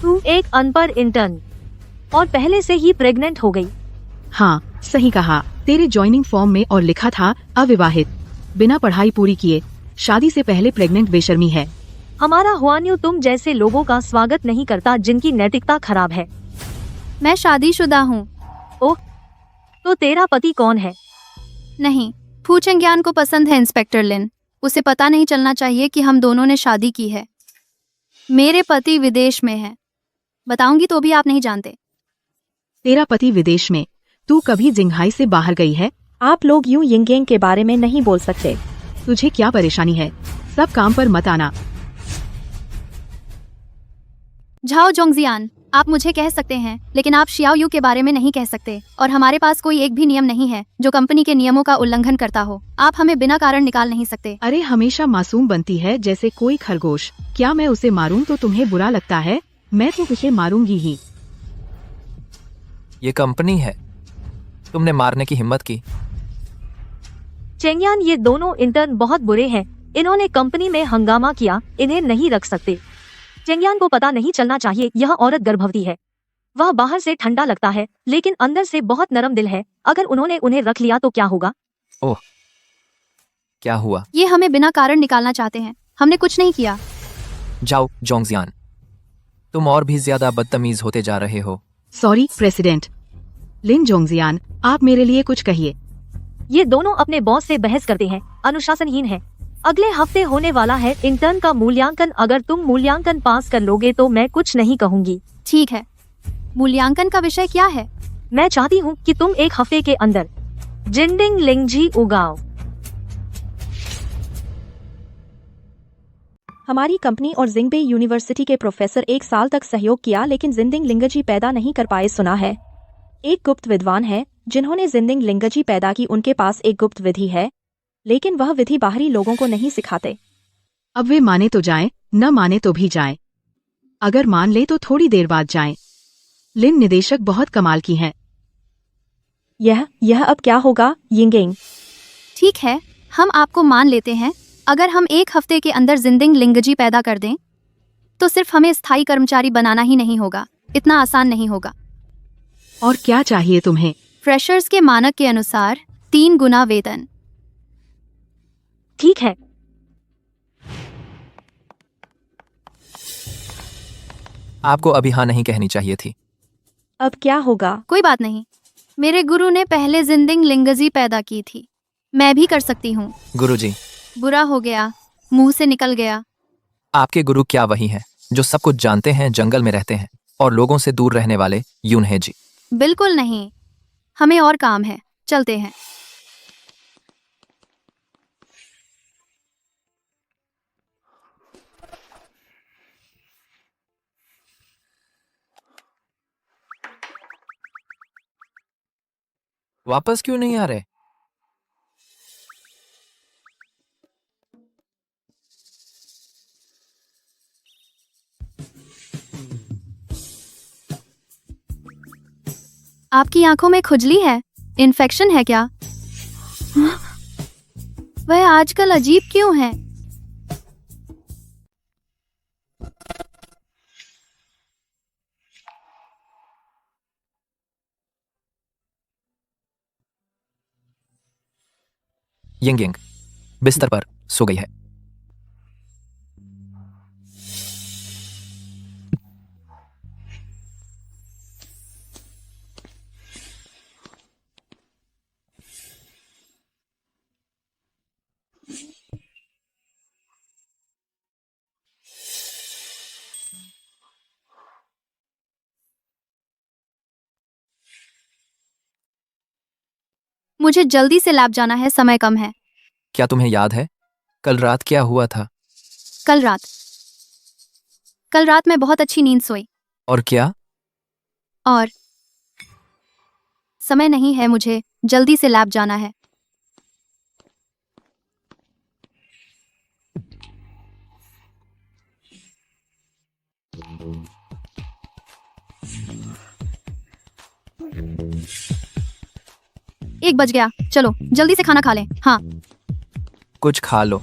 तू एक अनपढ़ इंटर्न और पहले से ही प्रेग्नेंट हो गई। हाँ, सही कहा। तेरे ज्वाइनिंग फॉर्म में और लिखा था अविवाहित, बिना पढ़ाई पूरी किए, शादी से पहले प्रेग्नेंट बेशर्मी है। हमारा हुआन्यू तुम जैसे लोगों का स्वागत नहीं करता जिनकी नैतिकता खराब है। मैं शादीशुदा हूँ। ओह, तो तेरा पति कौन है? नहीं, फू चेंगियान को पसंद है इंस्पेक्टर लिन। उसे पता नहीं चलना चाहिए कि हम दोनों ने शादी की है। मेरे पति विदेश में है। बताऊंगी तो भी आप नहीं जानते। तेरा पति विदेश में? तू कभी जिंगहाई से बाहर गई है? आप लोग यूं यिंगयंग के बारे में नहीं बोल सकते। तुझे क्या परेशानी है? सब काम पर मत आना। झाओ जोंगजियान, आप मुझे कह सकते हैं, लेकिन आप शियाओ यू के बारे में नहीं कह सकते। और हमारे पास कोई एक भी नियम नहीं है जो कंपनी के नियमों का उल्लंघन करता हो। आप हमें बिना कारण निकाल नहीं सकते। अरे हमेशा मासूम बनती है जैसे कोई खरगोश। क्या मैं उसे मारूं तो तुम्हें बुरा लगता है? मैं तो उसे मारूंगी ही। ये कंपनी है। तुमने मारने की हिम्मत की। चेंगियान, ये दोनों इंटर्न बहुत बुरे हैं। इन्होंने कंपनी में हंगामा किया। इन्हें नहीं रख सकते। चेंगियान को पता नहीं चलना चाहिए यह औरत गर्भवती है। वह बाहर से ठंडा लगता है लेकिन अंदर से बहुत नरम दिल है। अगर उन्होंने उन्हें रख लिया तो क्या होगा? ओह, क्या हुआ? ये हमें बिना कारण निकालना चाहते हैं। हमने कुछ नहीं किया। जाओ जोंगजियान, तुम और भी ज्यादा बदतमीज होते जा रहे हो। Sorry president. लिन जोंगजियान, आप मेरे लिए कुछ कहिए। ये दोनों अपने बॉस से बहस करते हैं। अनुशासनहीन है। अगले हफ्ते होने वाला है इंटर्न का मूल्यांकन। अगर तुम मूल्यांकन पास कर लोगे तो मैं कुछ नहीं कहूँगी। ठीक है। मूल्यांकन का विषय क्या है? मैं चाहती हूँ कि तुम एक हफ्ते के अंदर जिंडिंग लिंगजी उगाओ। हमारी कंपनी और जिंगबे यूनिवर्सिटी के प्रोफेसर 1 साल तक सहयोग किया लेकिन जिंदिंग लिंगजी पैदा नहीं कर पाए। सुना है एक गुप्त विद्वान है जिन्होंने जिंदिंग लिंगजी पैदा की। उनके पास एक गुप्त विधि है लेकिन वह विधि बाहरी लोगों को नहीं सिखाते। अब वे माने तो जाएं, न माने तो भी जाएं। अगर मान ले तो थोड़ी देर बाद जाएं। लिन निदेशक बहुत कमाल की हैं। यह अब क्या होगा यिंगयंग? ठीक है, हम आपको मान लेते हैं। अगर हम एक हफ्ते के अंदर जिंदिंग लिंगजी पैदा कर दें तो सिर्फ हमें स्थायी कर्मचारी बनाना ही नहीं होगा, इतना आसान नहीं होगा। और क्या चाहिए तुम्हें? फ्रेशर्स के मानक के अनुसार 3 गुना वेतन। ठीक है। आपको अभी हाँ नहीं कहनी चाहिए थी। अब क्या होगा? कोई बात नहीं, मेरे गुरु ने पहले जिंदिंग लिंगजी पैदा की थी, मैं भी कर सकती हूँ। गुरुजी, बुरा हो गया, मुंह से निकल गया। आपके गुरु क्या वही हैं जो सब कुछ जानते हैं, जंगल में रहते हैं और लोगों से दूर रहने वाले यूनहे जी? बिल्कुल नहीं, हमें और काम है, चलते हैं। वापस क्यों नहीं आ रहे? आपकी आंखों में खुजली है, इन्फेक्शन है क्या? वह आजकल अजीब क्यों है? यिंग यिंग बिस्तर पर सो गई है। मुझे जल्दी से लैब जाना है, समय कम है। क्या तुम्हें याद है कल रात क्या हुआ था? कल रात मैं बहुत अच्छी नींद सोई। और क्या? और समय नहीं है, मुझे जल्दी से लैब जाना है। एक बज गया, चलो जल्दी से खाना खा लें। हाँ, कुछ खा लो।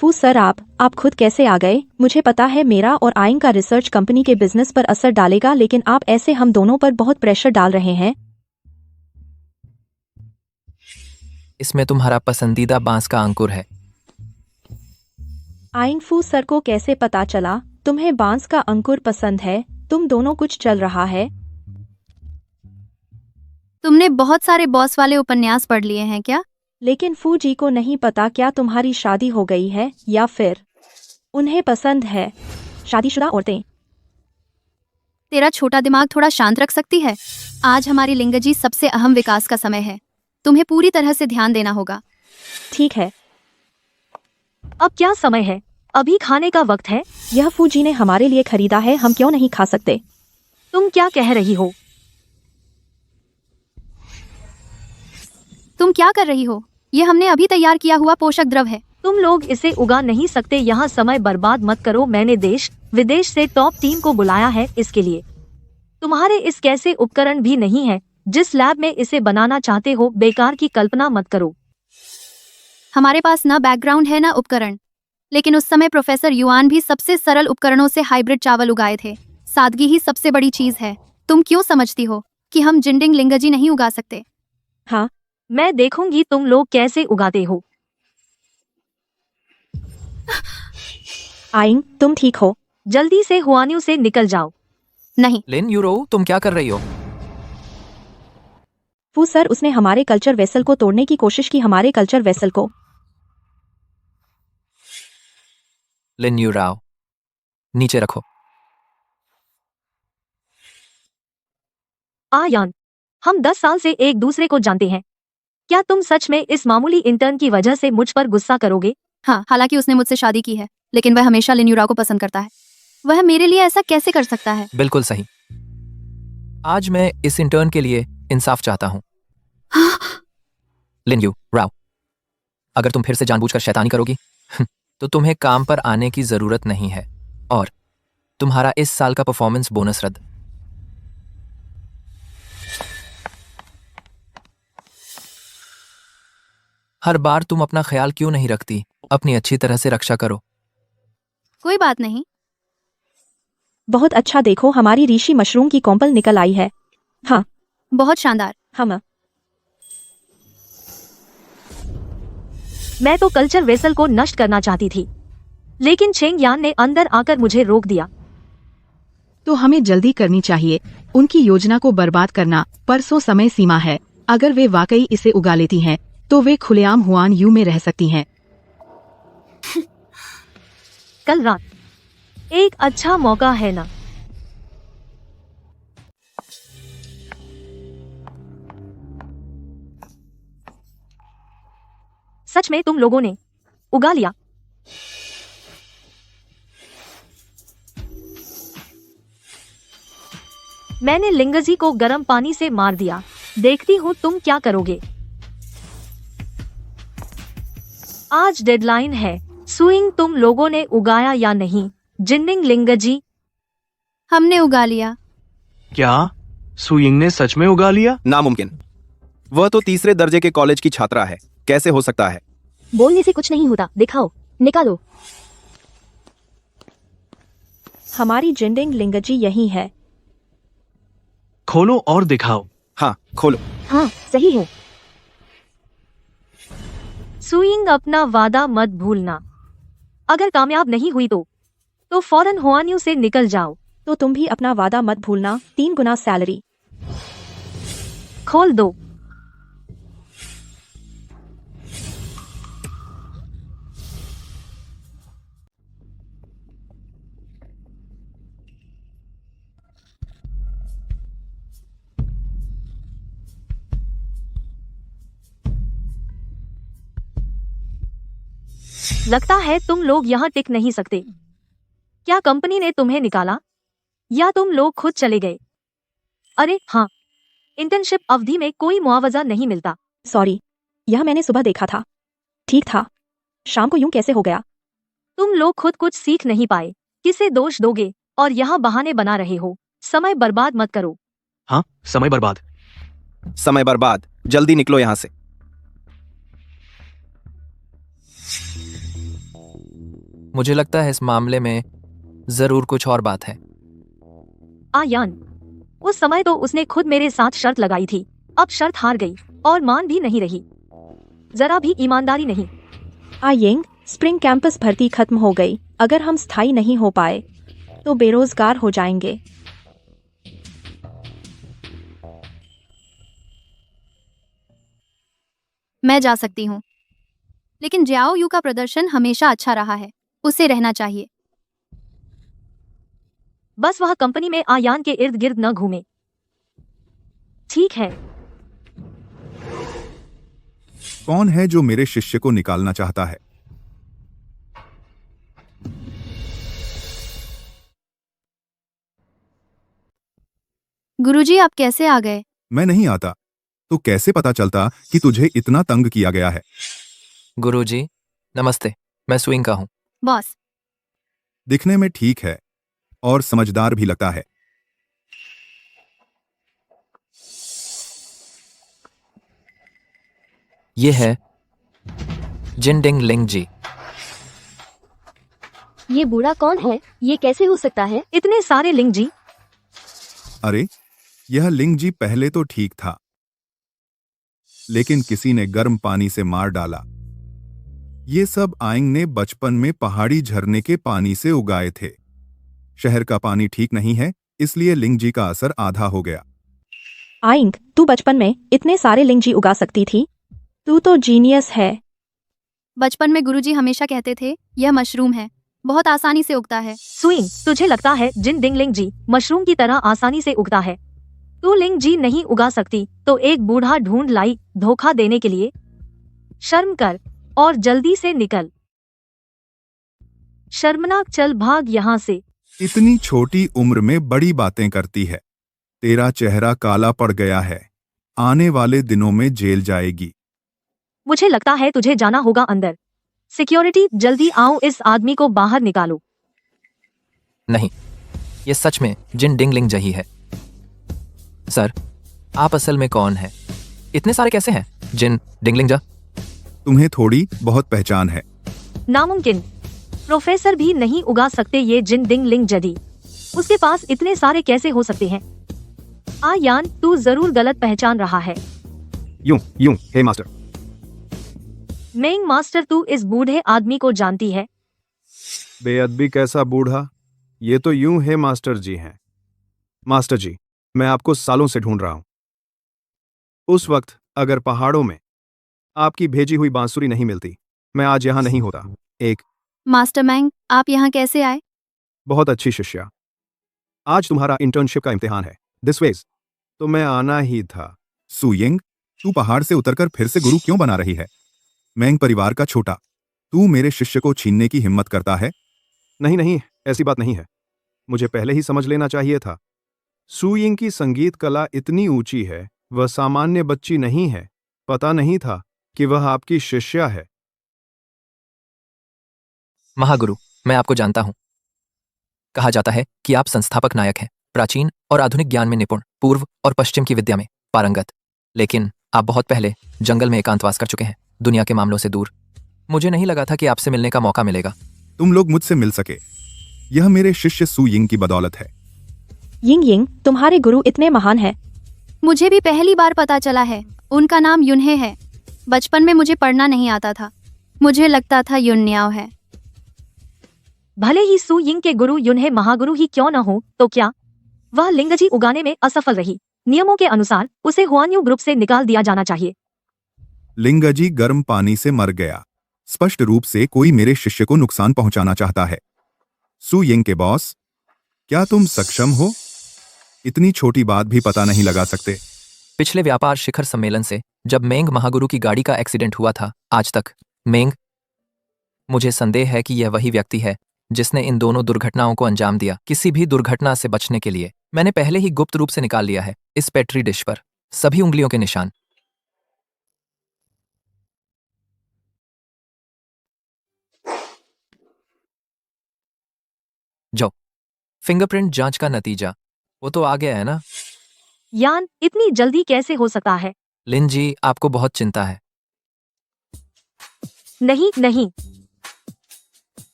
फू सर, आप खुद कैसे आ गए? मुझे पता है मेरा और आइंग का रिसर्च कंपनी के बिजनेस पर असर डालेगा, लेकिन आप ऐसे हम दोनों पर बहुत प्रेशर डाल रहे हैं। इसमें तुम्हारा पसंदीदा बांस का अंकुर है। आइंग, फू सर को कैसे पता चला तुम्हें बांस का अंकुर पसंद है? तुम दोनों कुछ चल रहा है? तुमने बहुत सारे बॉस वाले उपन्यास पढ़ लिए हैं क्या? लेकिन फू जी को नहीं पता क्या तुम्हारी शादी हो गई है या फिर उन्हें पसंद है शादीशुदा औरतें? तेरा छोटा दिमाग थोड़ा शांत रख सकती है? आज हमारी लिंगजी सबसे अहम विकास का समय है, तुम्हें पूरी तरह से ध्यान देना होगा। ठीक है। अब क्या समय है? अभी खाने का वक्त है। यह फू जी ने हमारे लिए खरीदा है, हम क्यों नहीं खा सकते? तुम क्या कह रही हो? तुम क्या कर रही हो? ये हमने अभी तैयार किया हुआ पोषक द्रव है। तुम लोग इसे उगा नहीं सकते, यहाँ समय बर्बाद मत करो। मैंने देश विदेश से टॉप टीम को बुलाया है इसके लिए। तुम्हारे इस कैसे उपकरण भी नहीं है जिस लैब में इसे बनाना चाहते हो। बेकार की कल्पना मत करो। हमारे पास न बैकग्राउंड है न उपकरण, लेकिन उस समय प्रोफेसर युआन भी सबसे सरल उपकरणों से हाइब्रिड चावल उगाए थे। सादगी ही सबसे बड़ी चीज है। तुम क्यों समझती हो कि हम जिंडिंग लिंगजी नहीं उगा सकते? हाँ, मैं देखूंगी तुम लोग कैसे उगाते हो। आइंग, तुम ठीक हो? जल्दी से हुआन्यू से निकल जाओ। नहीं। लिन यूरो, तुम क्या कर रही हो? फू सर, उसने हमारे कल्चर वेसल को तोड़ने की कोशिश की। हमारे कल्चर वेसल को। लिन यूराओ, नीचे रखो। आयान, हम 10 साल से एक दूसरे को जानते हैं। क्या तुम सच में इस मामूली इंटर्न की वजह से मुझ पर गुस्सा करोगे? हाँ, हालांकि उसने मुझसे शादी की है, लेकिन वह हमेशा लिन यूरा को पसंद करता है। वह मेरे लिए ऐसा कैसे कर सकता है? बिल्कुल सही। आज मैं इस इंटर्न के लिए इंसाफ चाहता हूँ। लिन यू राव, अगर तुम फिर से जानबूझकर शैतानी करोगी तो तुम्हें काम पर आने की जरूरत नहीं है और तुम्हारा इस साल का परफॉर्मेंस बोनस रद्द। हर बार तुम अपना ख्याल क्यों नहीं रखती? अपनी अच्छी तरह से रक्षा करो। कोई बात नहीं, बहुत अच्छा, देखो हमारी ऋषि मशरूम की कॉम्पल निकल आई है। हाँ बहुत शानदार। हम मैं तो कल्चर वेसल को नष्ट करना चाहती थी, लेकिन चेंग यान ने अंदर आकर मुझे रोक दिया। तो हमें जल्दी करनी चाहिए। उनकी योजना को बर्बाद करना परसों समय सीमा है। अगर वे वाकई इसे उगा लेती हैं, तो वे खुलेआम हुआन यू में रह सकती हैं। कल रात एक अच्छा मौका है ना? सच में तुम लोगों ने उगा लिया? मैंने लिंगजी को गर्म पानी से मार दिया। देखती हूँ तुम क्या करोगे। आज डेडलाइन है। स्विंग, तुम लोगों ने उगाया या नहीं? जिनडिंग लिंगजी, हमने उगा लिया। क्या सुइंग ने सच में उगा लिया? नामुमकिन। वह तो तीसरे दर्जे के कॉलेज की छात्रा है, कैसे हो सकता है? बोलने से कुछ नहीं होता, दिखाओ, निकालो। हमारी जिनडिंग लिंगजी यही है। खोलो और दिखाओ। हाँ खोलो। हाँ सही है। सुइंग, अपना वादा मत भूलना। अगर कामयाब नहीं हुई तो फौरन हुआन्यू से निकल जाओ। तो तुम भी अपना वादा मत भूलना। 3 गुना सैलरी। खोल दो। लगता है तुम लोग यहाँ टिक नहीं सकते। क्या कंपनी ने तुम्हें निकाला या तुम लोग खुद चले गए? अरे हाँ, इंटर्नशिप अवधि में कोई मुआवजा नहीं मिलता। सॉरी, यह मैंने सुबह देखा था। ठीक था, शाम को यूं कैसे हो गया? तुम लोग खुद कुछ सीख नहीं पाए। किसे दोष दोगे और यहाँ बहाने बना रहे हो? समय बर्बाद मत करो। हाँ, समय बर्बाद। समय बर्बाद। जल्दी निकलो यहाँ से। मुझे लगता है इस मामले में जरूर कुछ और बात है। आयान, उस समय तो उसने खुद मेरे साथ शर्त लगाई थी। अब शर्त हार गई और मान भी नहीं रही। जरा भी ईमानदारी नहीं। आयेंग, स्प्रिंग कैंपस भर्ती खत्म हो गई। अगर हम स्थायी नहीं हो पाए तो बेरोजगार हो जाएंगे। मैं जा सकती हूँ, लेकिन जियाओ यू का प्रदर्शन हमेशा अच्छा रहा है, उसे रहना चाहिए। बस वह कंपनी में आयान के इर्द गिर्द न घूमे। ठीक है। कौन है जो मेरे शिष्य को निकालना चाहता है? गुरुजी, आप कैसे आ गए? मैं नहीं आता तो कैसे पता चलता कि तुझे इतना तंग किया गया है? गुरुजी, नमस्ते। मैं स्विंग का हूँ। बॉस, दिखने में ठीक है और समझदार भी लगता है। ये है जिनडिंग लिंगजी। ये बूढ़ा कौन है? ये कैसे हो सकता है? इतने सारे लिंगजी। अरे, यह लिंगजी पहले तो ठीक था, लेकिन किसी ने गर्म पानी से मार डाला। ये सब आइंग ने बचपन में पहाड़ी झरने के पानी से उगाए थे। शहर का पानी ठीक नहीं है, इसलिए लिंगजी का असर आधा हो गया। आइंग, तू बचपन में इतने सारे लिंगजी उगा सकती थी? तू तो जीनियस है। बचपन में गुरुजी हमेशा कहते थे यह मशरूम है, बहुत आसानी से उगता है। स्विंग, तुझे लगता है जिनडिंग लिंगजी मशरूम की तरह आसानी से उगता है? तू लिंगजी नहीं उगा सकती तो एक बूढ़ा ढूंढ लाई धोखा देने के लिए। शर्म कर और जल्दी से निकल। शर्मनाक, चल भाग यहाँ से। इतनी छोटी उम्र में बड़ी बातें करती है। तेरा चेहरा काला पड़ गया है, आने वाले दिनों में जेल जाएगी। मुझे लगता है तुझे जाना होगा अंदर। सिक्योरिटी, जल्दी आओ, इस आदमी को बाहर निकालो। नहीं, ये सच में जिनडिंग लिंगजी है। सर, आप असल में कौन हैं? इतने सारे कैसे हैं? जिनडिंग लिंगजी? तुम्हें थोड़ी बहुत पहचान है। नामुमकिन। प्रोफेसर भी नहीं उगा सकते ये जिनडिंग लिंगजी। उसके पास इतने सारे कैसे हो सकते हैं? आयान, तू जरूर गलत पहचान रहा है। यूं, हे मास्टर। मेंग मास्टर, तू इस बूढ़े आदमी को जानती है? बेअदबी कैसा बूढ़ा? ये तो यूं है मास्टर जी हैं। मास्टर जी, मैं आपको सालों से ढूंढ रहा हूं। उस वक्त अगर पहाड़ों में आपकी भेजी हुई बांसुरी नहीं मिलती, मैं आज यहां नहीं होता। एक मास्टर मैंग, आप यहाँ कैसे आए? बहुत अच्छी शिष्या, आज तुम्हारा इंटर्नशिप का इम्तिहान है। दिस वेज तो मैं आना ही था। सुयिंग, तू पहाड़ से उतरकर फिर से गुरु क्यों बना रही है? मैंग परिवार का छोटा, तू मेरे शिष्य को छीनने की हिम्मत करता है? नहीं, ऐसी बात नहीं है। मुझे पहले ही समझ लेना चाहिए था। सुयिंग की संगीत कला इतनी ऊंची है, वह सामान्य बच्ची नहीं है। पता नहीं था कि वह आपकी शिष्या है। महागुरु, मैं आपको जानता हूं। कहा जाता है कि आप संस्थापक नायक हैं, प्राचीन और आधुनिक ज्ञान में निपुण, पूर्व और पश्चिम की विद्या में पारंगत। लेकिन आप बहुत पहले जंगल में एकांतवास कर चुके हैं, दुनिया के मामलों से दूर। मुझे नहीं लगा था कि आपसे मिलने का मौका मिलेगा। तुम लोग मुझसे मिल सके, यह मेरे शिष्य सुयिंग की बदौलत है। यिंग, तुम्हारे गुरु इतने महान हैं। मुझे भी पहली बार पता चला है। उनका नाम युनहे है। बचपन में मुझे पढ़ना नहीं आता था, मुझे लगता था युन्याव है। भले ही सुयिंग के गुरु युनहे महागुरु ही क्यों न हो, तो क्या वह लिंगजी उगाने में असफल रही? नियमों के अनुसार उसे हुआन्यू ग्रुप से निकाल दिया जाना चाहिए। लिंगजी गर्म पानी से मर गया। स्पष्ट रूप से कोई मेरे शिष्य को नुकसान पहुंचाना चाहता है। सुयिंग के बॉस, क्या तुम सक्षम हो? इतनी छोटी बात भी पता नहीं लगा सकते? पिछले व्यापार शिखर सम्मेलन से जब मेंग महागुरु की गाड़ी का एक्सीडेंट हुआ था, आज तक मेंग, मुझे संदेह है कि यह वही व्यक्ति है जिसने इन दोनों दुर्घटनाओं को अंजाम दिया। किसी भी दुर्घटना से बचने के लिए मैंने पहले ही गुप्त रूप से निकाल लिया है इस पेट्री डिश पर सभी उंगलियों के निशान। जो फिंगरप्रिंट जांच का नतीजा, वो तो आ गया है ना? यान, इतनी जल्दी कैसे हो सकता है? लिन जी, आपको बहुत चिंता है। नहीं।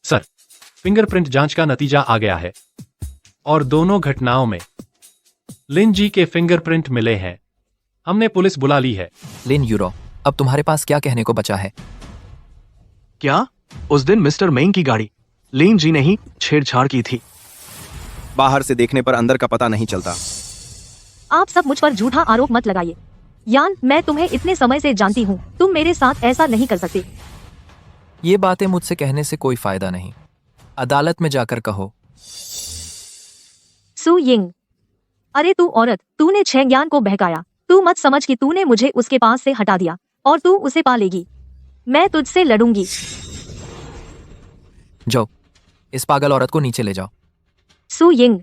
सर, फिंगरप्रिंट जांच का नतीजा आ गया है और दोनों घटनाओं में लिन जी के फिंगरप्रिंट मिले हैं। हमने पुलिस बुला ली है। लिन यूरो, अब तुम्हारे पास क्या कहने को बचा है? क्या उस दिन मिस्टर मेंग की गाड़ी लिन जी ने ही छेड़छाड़ की थी? बाहर से देखने पर अंदर का पता नहीं चलता। आप सब मुझ पर झूठा आरोप मत लगाइए। यान, मैं तुम्हें इतने समय से जानती हूँ, तुम मेरे साथ ऐसा नहीं कर सकते। ये बातें मुझसे कहने से कोई फायदा नहीं, अदालत में जाकर कहो। सुयिंग, अरे तू औरत, तूने छेंग्यान को बहकाया। तू मत समझ कि तूने मुझे उसके पास से हटा दिया और तू उसे पा लेगी। मैं तुझसे लड़ूंगी। जाओ, इस पागल औरत को नीचे ले जाओ। सुयिंग,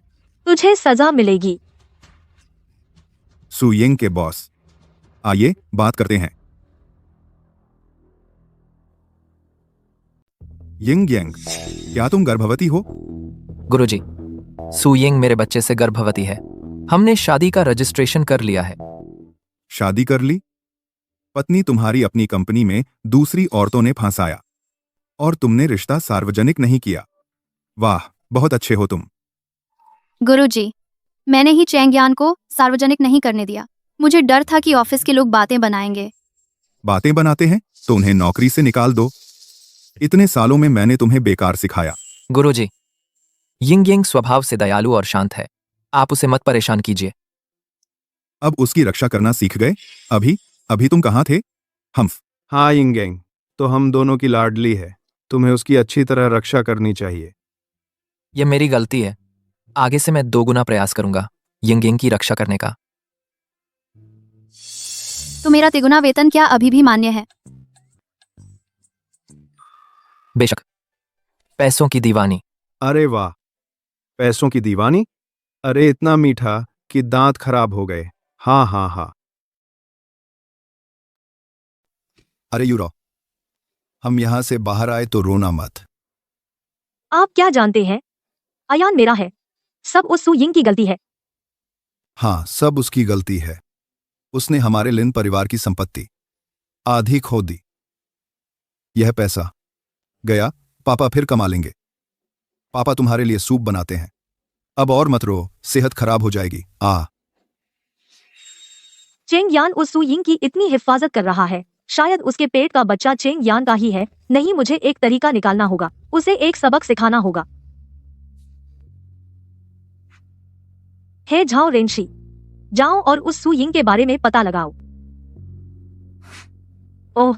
तुझे सजा मिलेगी। सुयिंग के बॉस, आइए बात करते हैं। यिंग यांग, क्या तुम गर्भवती हो? गुरुजी, सुयिंग मेरे बच्चे से गर्भवती है। हमने शादी का रजिस्ट्रेशन कर लिया है। शादी कर ली? पत्नी तुम्हारी अपनी कंपनी में दूसरी औरतों ने फंसाया और तुमने रिश्ता सार्वजनिक नहीं किया। वाह, बहुत अच्छे हो तुम। गुरुजी, मैंने ही चेंग्यान को सार्वजनिक नहीं करने दिया। मुझे डर था कि ऑफिस के लोग बातें बनाएंगे। बातें बनाते हैं तो उन्हें नौकरी से निकाल दो। इतने सालों में मैंने तुम्हें बेकार सिखाया। गुरुजी, यिंग यिंग स्वभाव से दयालु और शांत है, आप उसे मत परेशान कीजिए। अब उसकी रक्षा करना सीख गए? अभी तुम कहाँ थे? हाँ यिंग यांग, तो हम दोनों की लाडली है। तुम्हें उसकी अच्छी तरह रक्षा करनी चाहिए। यह मेरी गलती है। आगे से मैं 2 गुना प्रयास करूंगा यिंग यिंग की रक्षा करने का। तो मेरा 3 गुना वेतन क्या अभी भी मान्य है? बेशक। पैसों की दीवानी। अरे वाह, पैसों की दीवानी? अरे इतना मीठा कि दांत खराब हो गए। हाँ। अरे यूरो, हम यहां से बाहर आए तो रोना मत। आप क्या जानते हैं? अयान मेरा है। सब उस सुयिंग की गलती है। हाँ, सब उसकी गलती है। उसने हमारे लिन परिवार की संपत्ति आधी खो दी। यह पैसा गया, पापा फिर कमा लेंगे। पापा तुम्हारे लिए सूप बनाते हैं। अब और मत रो, सेहत खराब हो जाएगी। चेंग यान उस सू यिंग की इतनी हिफाजत कर रहा है, शायद उसके पेट का बच्चा चेंग यान का ही है। नहीं, मुझे एक तरीका निकालना होगा, उसे एक सबक सिखाना होगा। हे झाओ रेंशी, जाओ और उस सू यिंग के बारे में पता लगाओ। ओह,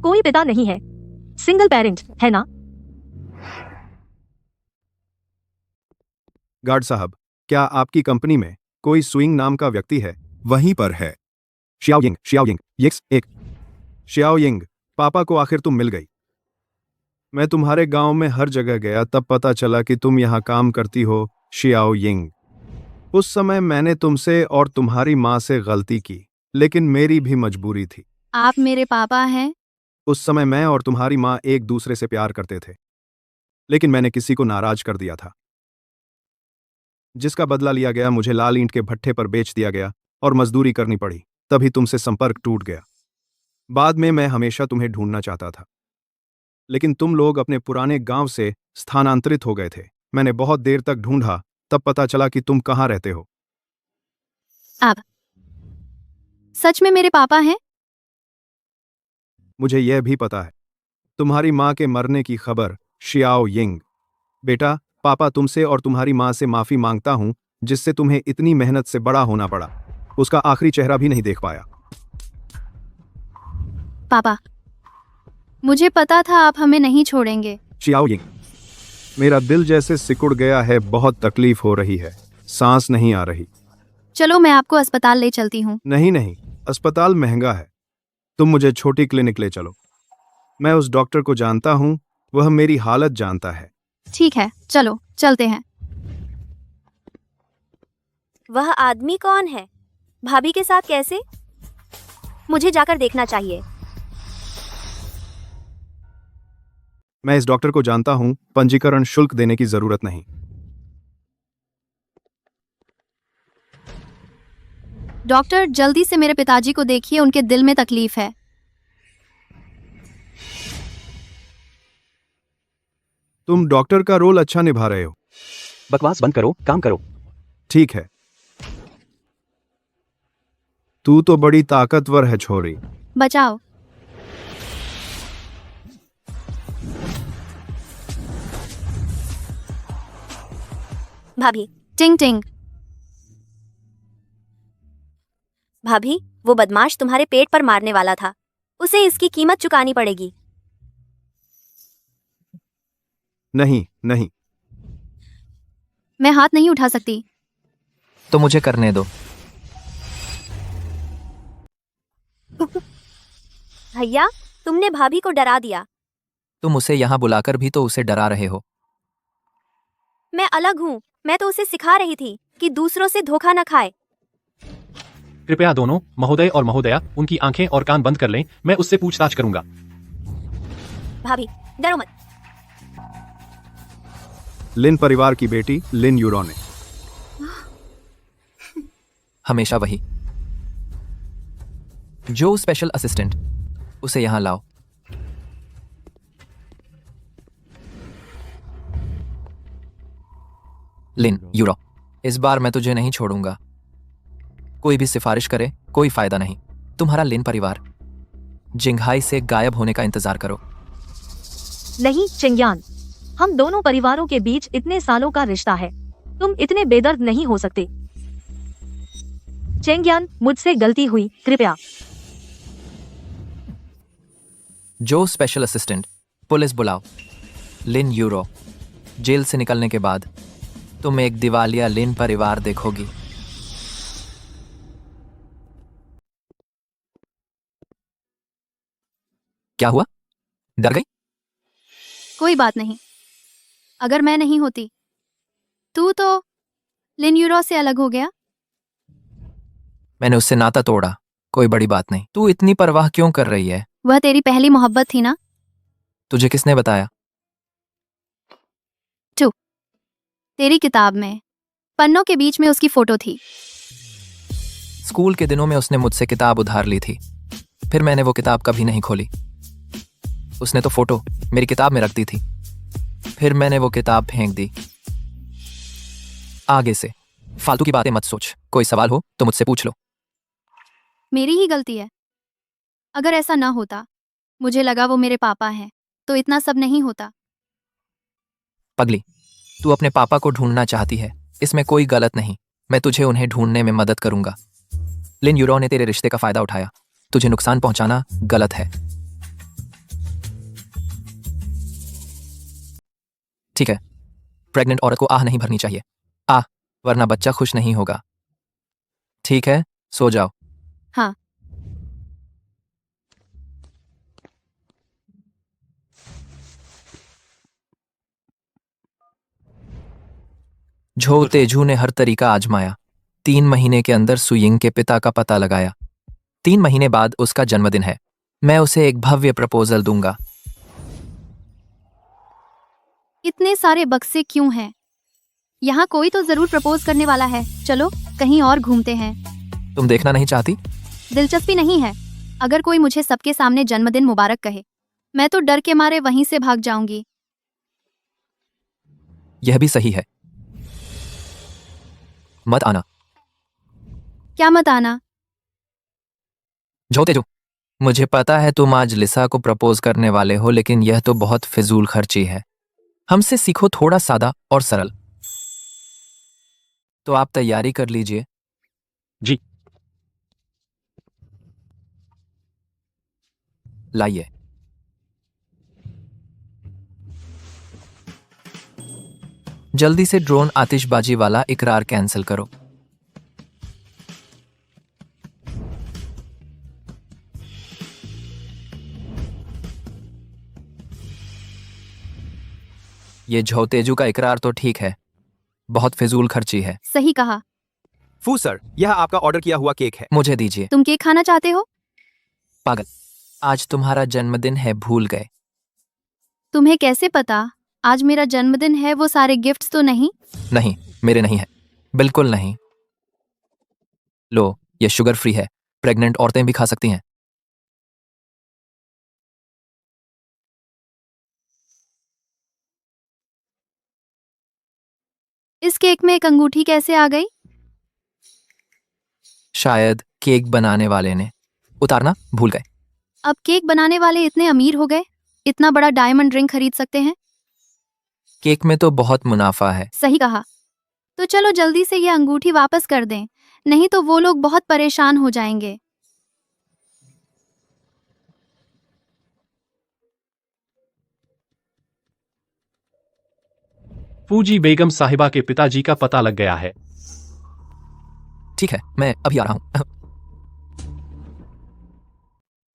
कोई पिता नहीं है, सिंगल पेरेंट है ना? गार्ड साहब, क्या आपकी कंपनी में कोई सुइंग नाम का व्यक्ति है? वहीं पर है। शियाओयिंग, एक शियाओयिंग, पापा को आखिर तुम मिल गई। मैं तुम्हारे गांव में हर जगह गया, तब पता चला कि तुम यहाँ काम करती हो, शियाओयिंग। उस समय मैंने तुमसे और तुम्हारी माँ से गलती की, लेकिन मेरी भी मजबूरी थी। आप मेरे पापा हैं? उस समय मैं और तुम्हारी माँ एक दूसरे से प्यार करते थे, लेकिन मैंने किसी को नाराज कर दिया था, जिसका बदला लिया गया। मुझे लाल ईंट के भट्ठे पर बेच दिया गया और मजदूरी करनी पड़ी, तभी तुमसे संपर्क टूट गया। बाद में मैं हमेशा तुम्हें ढूंढना चाहता था, लेकिन तुम लोग अपने पुराने गांव से स्थानांतरित हो गए थे। मैंने बहुत देर तक ढूंढा, तब पता चला कि तुम कहाँ रहते हो। आप सच में मेरे पापा हैं? मुझे यह भी पता है, तुम्हारी माँ के मरने की खबर। शियाओयिंग बेटा, पापा तुमसे और तुम्हारी माँ से माफी मांगता हूं, जिससे तुम्हें इतनी मेहनत से बड़ा होना पड़ा। उसका आखिरी चेहरा भी नहीं देख पाया। पापा, मुझे पता था आप हमें नहीं छोड़ेंगे। शियाओयिंग, मेरा दिल जैसे सिकुड़ गया है, बहुत तकलीफ हो रही है, सांस नहीं आ रही। चलो मैं आपको अस्पताल ले चलती हूँ। नहीं, अस्पताल महंगा है, तुम मुझे छोटी क्लिनिक ले चलो। मैं उस डॉक्टर को जानता हूँ, वह मेरी हालत जानता है। ठीक है, चलो चलते हैं। वह आदमी कौन है? भाभी के साथ कैसे? मुझे जाकर देखना चाहिए। मैं इस डॉक्टर को जानता हूँ, पंजीकरण शुल्क देने की जरूरत नहीं। डॉक्टर, जल्दी से मेरे पिताजी को देखिए, उनके दिल में तकलीफ है। तुम डॉक्टर का रोल अच्छा निभा रहे हो। बकवास बंद करो, काम करो। ठीक है, तू तो बड़ी ताकतवर है छोरी। बचाओ। भाभी, टिंग टिंग। भाभी, वो बदमाश तुम्हारे पेट पर मारने वाला था, उसे इसकी कीमत चुकानी पड़ेगी। नहीं, मैं हाथ नहीं उठा सकती। तो मुझे करने दो। भैया, तुमने भाभी को डरा दिया। तुम उसे यहाँ बुलाकर भी तो उसे डरा रहे हो। मैं अलग हूँ, मैं तो उसे सिखा रही थी कि दूसरों से धोखा न खाए। कृपया दोनों महोदय और महोदया उनकी आंखें और कान बंद कर लें, मैं उससे पूछताछ करूंगा। भाभी, डरो मत। लिन परिवार की बेटी लिन यूरो ने। हमेशा वही। जो स्पेशल असिस्टेंट, उसे यहां लाओ। लिन यूरो, इस बार मैं तुझे नहीं छोड़ूंगा। कोई भी सिफारिश करे, कोई फायदा नहीं। तुम्हारा लिन परिवार जिंघाई से गायब होने का इंतजार करो। नहीं चेंगयान, हम दोनों परिवारों के बीच इतने सालों का रिश्ता है, तुम इतने बेदर्द नहीं हो सकते। चेंगयान, मुझसे गलती हुई, कृपया। जो स्पेशल असिस्टेंट, पुलिस बुलाओ। लिन यूरो, जेल से निकलने के बाद तुम एक दिवालिया लिन परिवार देखोगी। क्या हुआ? डर गई? कोई बात नहीं, अगर मैं नहीं होती, तू तो लिन यूरो से अलग हो गया। मैंने उससे नाता तोड़ा, कोई बड़ी बात नहीं। तू इतनी परवाह क्यों कर रही है? वह तेरी पहली मोहब्बत थी ना? तुझे किसने बताया? तेरी किताब में पन्नों के बीच में उसकी फोटो थी। स्कूल के दिनों में उसने मुझसे किताब उधार ली थी, फिर मैंने वो किताब कभी नहीं खोली। उसने तो फोटो मेरी किताब में रख दी थी, फिर मैंने वो किताब फेंक दी। आगे से फालतू की बातें मत सोच। कोई सवाल हो तो मुझसे पूछ लो। मेरी ही गलती है। अगर ऐसा ना होता, मुझे लगा वो मेरे पापा हैं, तो इतना सब नहीं होता। पगली, तू अपने पापा को ढूंढना चाहती है, इसमें कोई गलत नहीं। मैं तुझे उन्हें ढूंढने में मदद करूंगा। लिन यूरो ने तेरे रिश्ते का फायदा उठाया। तुझे नुकसान पहुंचाना गलत है। ठीक है, प्रेग्नेंट औरत को आह नहीं भरनी चाहिए। वरना बच्चा खुश नहीं होगा। ठीक है, सो जाओ। हाँ। झो तेजू ने हर तरीका आजमाया। 3 महीने के अंदर सुयिंग के पिता का पता लगाया। 3 महीने बाद उसका जन्मदिन है। मैं उसे एक भव्य प्रपोजल दूंगा। इतने सारे बक्से क्यों हैं? यहाँ कोई तो जरूर प्रपोज करने वाला है। चलो कहीं और घूमते हैं। तुम देखना नहीं चाहती? दिलचस्पी नहीं है। अगर कोई मुझे सबके सामने जन्मदिन मुबारक कहे, मैं तो डर के मारे वहीं से भाग जाऊंगी। यह भी सही है। मत आना। क्या मत आना? झो तेजू, मुझे पता है तुम आज लिसा को प्रपोज करने वाले हो, लेकिन यह तो बहुत फिजूल खर्ची है। हमसे सीखो थोड़ा सादा और सरल। तो आप तैयारी कर लीजिए। जी। लाइए। जल्दी से ड्रोन आतिशबाजी वाला इकरार कैंसिल करो। ये झो तेजू का इकरार तो ठीक है, बहुत फिजूल खर्ची है। सही कहा। फू सर, यह आपका ऑर्डर किया हुआ केक है। मुझे दीजिए। तुम केक खाना चाहते हो? पागल, आज तुम्हारा जन्मदिन है, भूल गए? तुम्हें कैसे पता आज मेरा जन्मदिन है? वो सारे गिफ्ट्स तो नहीं? नहीं, मेरे नहीं है, बिल्कुल नहीं। लो, ये शुगर फ्री है, प्रेग्नेंट औरतें भी खा सकती हैं। इस केक में एक अंगूठी कैसे आ गई? शायद केक बनाने वाले ने उतारना भूल गए। अब केक बनाने वाले इतने अमीर हो गए, इतना बड़ा डायमंड रिंग खरीद सकते हैं। केक में तो बहुत मुनाफा है। सही कहा। तो चलो जल्दी से ये अंगूठी वापस कर दें, नहीं तो वो लोग बहुत परेशान हो जाएंगे। फूजी बेगम साहिबा के पिताजी का पता लग गया है। ठीक है, मैं अभी आ रहा हूं।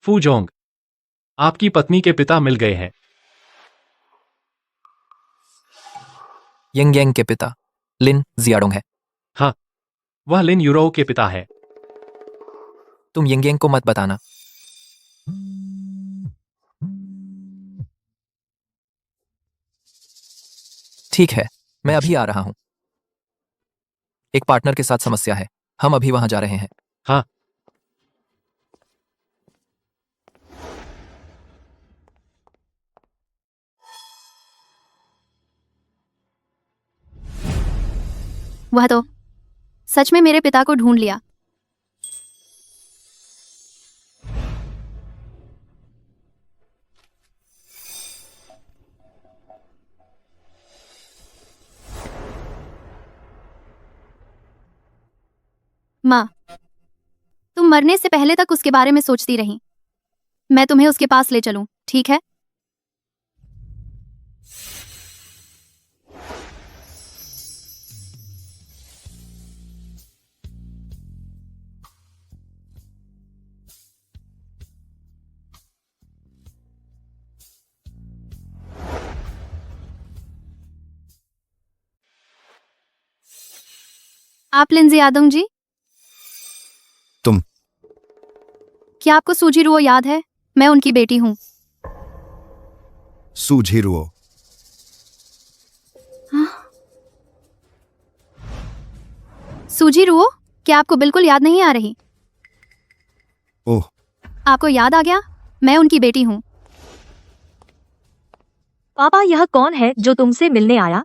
फूजोंग, आपकी पत्नी के पिता मिल गए हैं। यंग यंग के पिता लिन जियाडोंग है। हाँ, वह लिन यूरो के पिता है। तुम यंग यंग को मत बताना। ठीक है, मैं अभी आ रहा हूं। एक पार्टनर के साथ समस्या है, हम अभी वहां जा रहे हैं। हाँ। वह तो सच में मेरे पिता को ढूंढ लिया। माँ, तुम मरने से पहले तक उसके बारे में सोचती रही। मैं तुम्हें उसके पास ले चलूं, ठीक है? आप लिंजी यादोंग जी? तुम? क्या आपको सूजीरुओ याद है? मैं उनकी बेटी हूँ। सूजीरुओ? सूजीरुओ, क्या आपको बिल्कुल याद नहीं आ रही? ओह, आपको याद आ गया? मैं उनकी बेटी हूँ। पापा, यह कौन है जो तुमसे मिलने आया?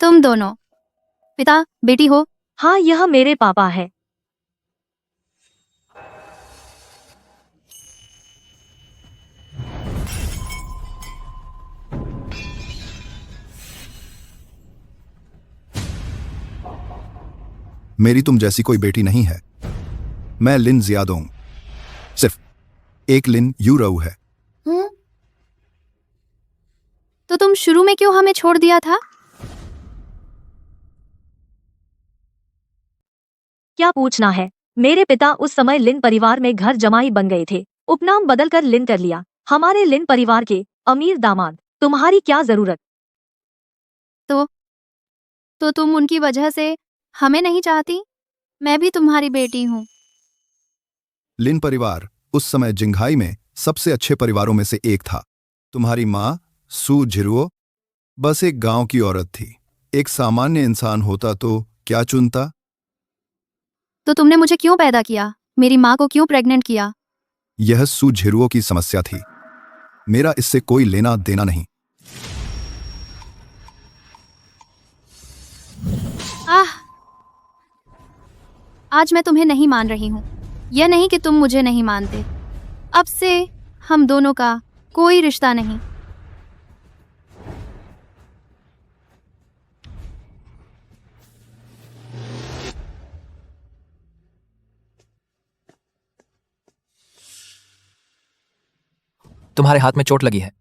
तुम दोनों पिता बेटी हो? हाँ, यह मेरे पापा है। मेरी तुम जैसी कोई बेटी नहीं है। मैं लिन जियादोंग। सिर्फ एक लिन यूरऊ है। तो तुम शुरू में क्यों हमें छोड़ दिया था? क्या पूछना है? मेरे पिता उस समय लिन परिवार में घर जमाई बन गए थे। उपनाम बदलकर लिन कर लिया। हमारे लिन परिवार के अमीर दामाद। तुम्हारी क्या जरूरत? तो तुम उनकी वजह से हमें नहीं चाहती? मैं भी तुम्हारी बेटी हूँ। लिन परिवार उस समय जिंघाई में सबसे अच्छे परिवारों में से एक था। तुम्हारी माँ सू झिरुओ बस एक गांव की औरत थी। एक सामान्य इंसान होता तो क्या चुनता? तो तुमने मुझे क्यों पैदा किया? मेरी माँ को क्यों प्रेग्नेंट किया? यह सू झिरुओ की समस्या थी। मेरा इससे कोई लेना देना नहीं। आज मैं तुम्हें नहीं मान रही हूँ। यह नहीं कि तुम मुझे नहीं मानते। अब से हम दोनों का कोई रिश्ता नहीं। तुम्हारे हाथ में चोट लगी है।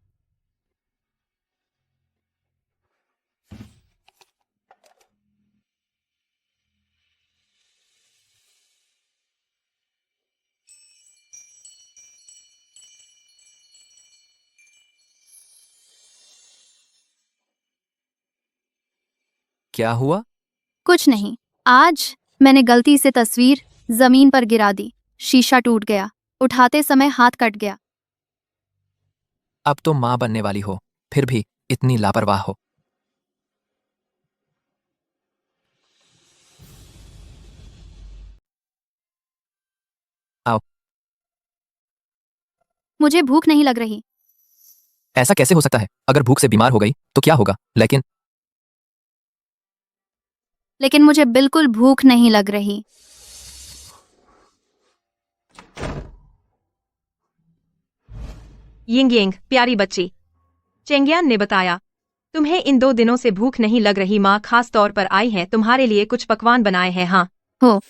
क्या हुआ? कुछ नहीं। आज मैंने गलती से तस्वीर जमीन पर गिरा दी। शीशा टूट गया। उठाते समय हाथ कट गया। अब तो माँ बनने वाली हो, फिर भी इतनी लापरवाह हो। आओ। मुझे भूख नहीं लग रही। ऐसा कैसे हो सकता है? अगर भूख से बीमार हो गई तो क्या होगा? लेकिन मुझे बिल्कुल भूख नहीं लग रही। यिंग यिंग, प्यारी बच्ची। चेंगियान ने बताया, तुम्हें इन 2 दिनों से भूख नहीं लग रही। माँ खास तौर पर आई है, तुम्हारे लिए कुछ पकवान बनाए हैं। हाँ हो।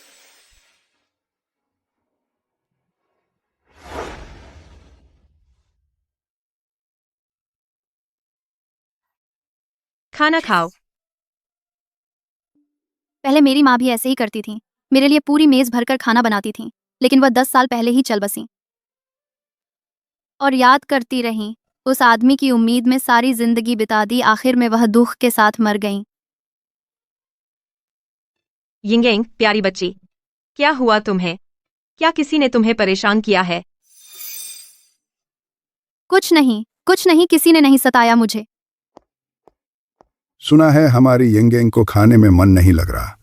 खाना खाओ। पहले मेरी माँ भी ऐसे ही करती थी। मेरे लिए पूरी मेज भरकर खाना बनाती थी। लेकिन वह 10 साल पहले ही चल बसी। और याद करती रही। उस आदमी की उम्मीद में सारी जिंदगी बिता दी। आखिर में वह दुख के साथ मर गई। यिंग यिंग, प्यारी बच्ची। क्या हुआ तुम्हें? क्या किसी ने तुम्हें परेशान किया है? कुछ नहीं, किसी ने नहीं सताया मुझे। सुना है हमारी यंगेंग को खाने में मन नहीं लग रहा।